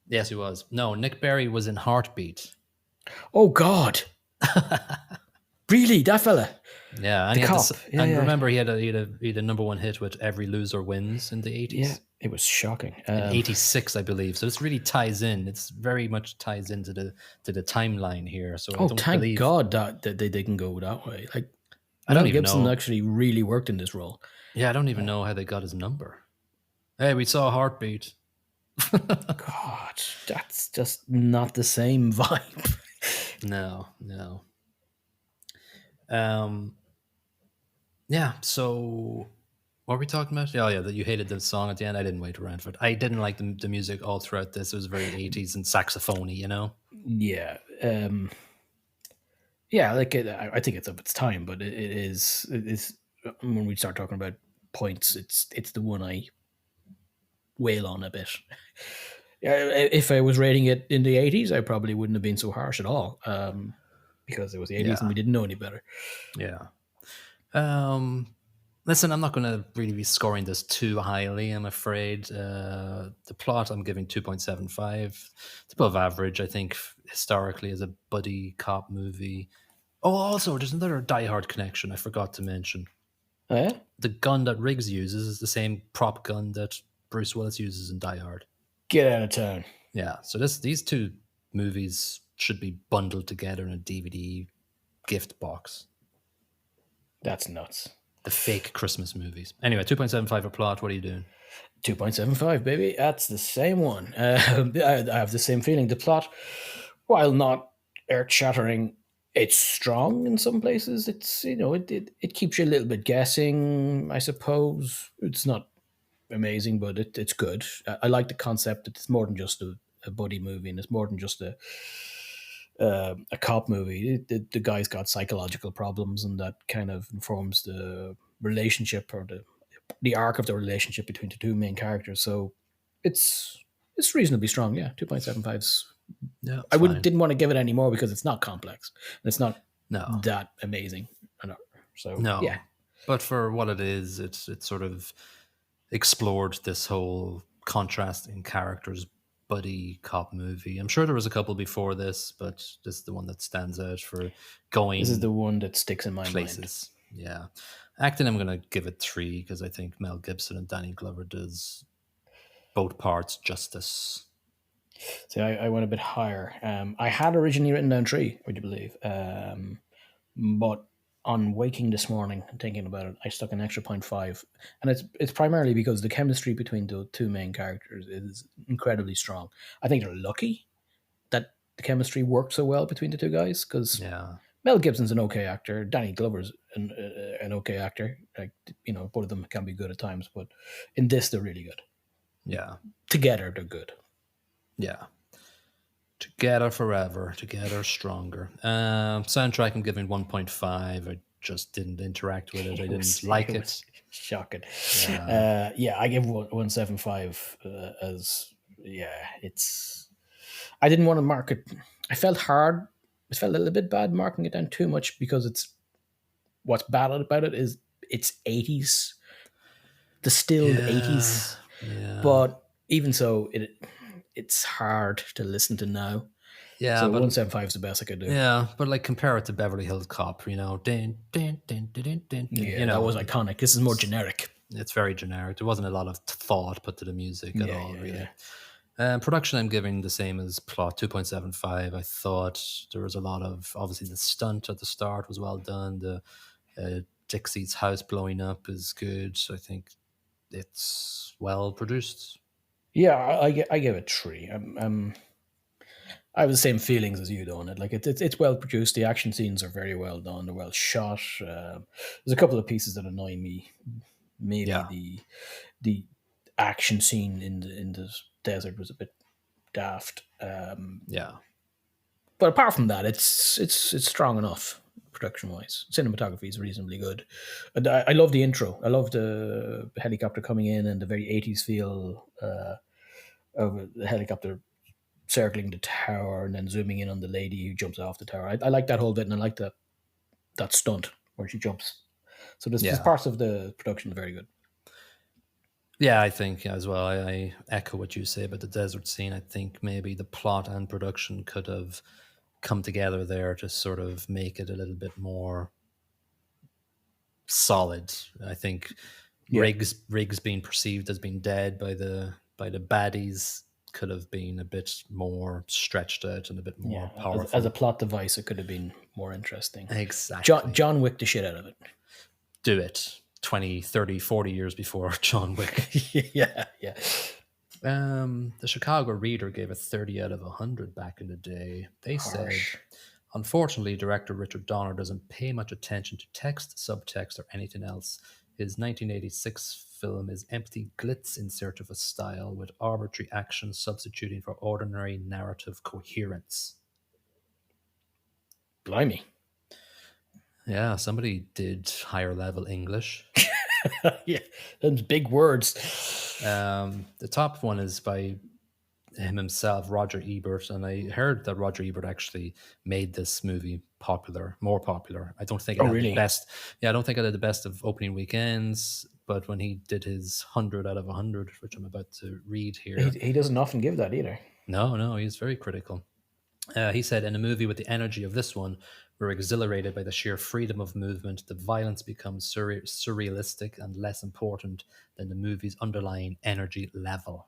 Yes, he was. No, Nick Berry was in Heartbeat. Oh God, really? That fella, Yeah, and the he had cop. this. Yeah, And yeah, remember, he had a number one hit with "Every Loser Wins" in the yeah. '80s, It was shocking. in '86, I believe. So this really ties in. It's very much ties into the timeline here. So I Oh, don't thank believe. God that they didn't go that way. Like I don't Mel even Gibson know. actually really worked in this role. Yeah, I don't even know how they got his number. Hey, we saw Heartbeat. God, that's just not the same vibe. No, no. Um. Yeah. So what were we talking about? Oh, yeah, that you hated the song at the end. I didn't wait around for it. I didn't like the music all throughout this. It was very '80s and saxophony, you know. Yeah, yeah. Like I think it's of its time, but it is when we start talking about points, it's the one I wail on a bit. Yeah, if I was rating it in the 80s, I probably wouldn't have been so harsh at all, because it was the 80s and Yeah. we didn't know any better. Yeah. Um, Listen, I'm not going to really be scoring this too highly, I'm afraid. The plot, I'm giving 2.75. It's above average, I think, historically, as a buddy cop movie. Oh, also, there's another Die Hard connection I forgot to mention. Oh, yeah? The gun that Riggs uses is the same prop gun that Bruce Willis uses in Die Hard. Get out of town. Yeah, so these two movies should be bundled together in a DVD gift box. That's nuts. The fake Christmas movies. Anyway, 2.75 for plot. What are you doing? 2.75, baby. That's the same one. I have the same feeling. The plot, while not earth shattering, it's strong in some places. It's, it keeps you a little bit guessing, I suppose. It's not amazing, but it's good. I like the concept that it's more than just a buddy movie, and it's more than just a cop movie. The guy's got psychological problems, and that kind of informs the relationship or the arc of the relationship between the two main characters. So it's reasonably strong. Yeah, 2.75's. Yeah, I it's would fine. didn't want to give it any more because it's not complex. It's not No, that amazing. I know. So yeah, no. But for what it is, it's sort of explored this whole contrast in characters buddy cop movie. I'm sure there was a couple before this, but this is the one that stands out for this is the going one that sticks in my mind. places. Yeah. Acting, I'm gonna give it 3 because I think Mel Gibson and Danny Glover does both parts justice. So I went a bit higher. I had originally written down 3. Would you believe? But on waking this morning and thinking about it, I stuck an extra point 0.5, and it's primarily because the chemistry between the two main characters is incredibly strong. I think they're lucky that the chemistry worked so well between the two guys because Yeah. Mel Gibson's an okay actor, Danny Glover's an okay actor. Like, both of them can be good at times, but in this they're really good. Yeah. Together they're good. Yeah. Together forever, together stronger. Soundtrack, I'm giving 1.5. I just didn't interact with it. I didn't like It was it. shocking. Yeah. Yeah, I give 175 as yeah. It's I didn't want to mark it. I felt hard. It felt a little bit bad marking it down too much because it's what's bad about it is it's 80s, distilled Yeah. 80s. Yeah. But even so, it's hard to listen to now. Yeah, So but 175 is the best I could do. yeah, but like compare it to Beverly Hills Cop, din, din, din, din, din, din, din, Yeah, that was iconic. This is more generic. it's very generic. There wasn't a lot of thought put to the music at Yeah, all, yeah, yeah. really. Production, I'm giving the same as plot, 2.75. I thought there was a lot of, obviously, the stunt at the start was well done. The Dixie's house blowing up is good. I think it's well produced. Yeah, I give it 3. I have the same feelings as you do on it. Like it's well produced. The action scenes are very well done. They're well shot. There's a couple of pieces that annoy me. Maybe Yeah, the action scene in the desert was a bit daft. yeah, But apart from that, it's strong enough production wise. Cinematography is reasonably good. And I love the intro. I love the helicopter coming in and the very 80s feel of the helicopter circling the tower and then zooming in on the lady who jumps off the tower. I like that whole bit, and I like that stunt where she jumps. So there's yeah. parts of the production very good. Yeah, I think as well. I echo what you say about the desert scene. I think maybe the plot and production could have come together there to sort of make it a little bit more solid. I think Yeah, Riggs being perceived as being dead by the baddies could have been a bit more stretched out and a bit more yeah. As a powerful. plot device, it could have been more interesting. Exactly. John Wick the shit out of Do it 20, 30, 40 years before John Wick. it. Yeah, yeah. The Chicago Reader gave it 30 out of 100 back in the day. They said, Harsh. unfortunately, director Richard Donner doesn't pay much attention to text, subtext, or anything else. His 1986 film is empty glitz in search of a style, with arbitrary action substituting for ordinary narrative coherence. Blimey. Yeah, somebody did higher level English. Yeah, those big words. The top one is by him himself, Roger Ebert, and I heard that Roger Ebert actually made this movie popular, more popular. I don't think it Oh, had the really? best. Yeah, I don't think it had the best of opening weekends. But when he did his 100 out of 100, which I'm about to read He, here, he doesn't often give that either. no, he's very critical. He said, in a movie with the energy of this one, we're exhilarated by the sheer freedom of movement. The violence becomes surrealistic and less important than the movie's underlying energy level.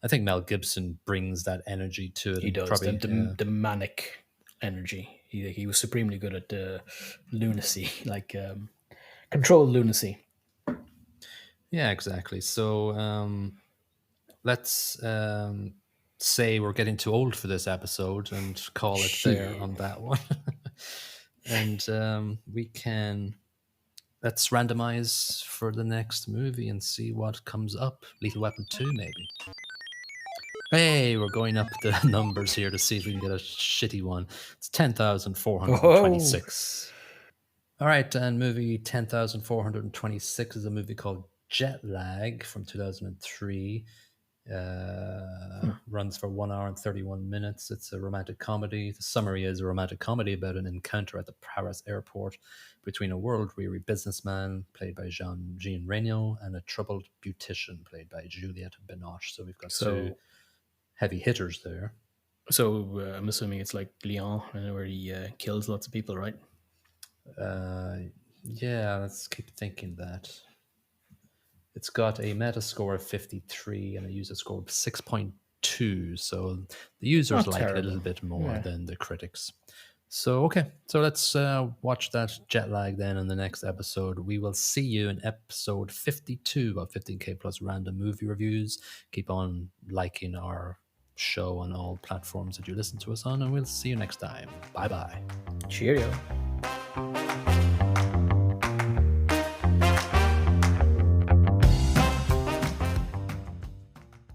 I think Mel Gibson brings that energy to it, He and does probably, the manic energy. He was supremely good at the lunacy, like controlled lunacy. yeah, exactly. So let's say we're getting too old for this episode and call it there Shit. on that one. And we can let's randomize for the next movie and see what comes up. Lethal Weapon 2, maybe. Hey, we're going up the numbers here to see if we can get a shitty one. It's Whoa. 10,426. All right, and movie 10,426 is a movie called Jet Lag from 2003. Runs for 1 hour and 31 minutes. It's a romantic comedy. The summary is a romantic comedy about an encounter at the Paris airport between a world-weary businessman, played by Jean Reno, and a troubled beautician, played by Juliette Binoche. So we've got two So heavy hitters there. I'm assuming it's like Leon, where he kills lots of people, right? Yeah, let's keep thinking that. It's got a meta score of 53 and a user score of 6.2. So the users Not like it a terrible. little bit more Yeah. than the critics. So, okay. So let's watch that jet lag then in the next episode. We will see you in episode 52 of 15K Plus Random Movie Reviews. Keep on liking our show on all platforms that you listen to us on, and we'll see you next time. Bye bye. Cheerio.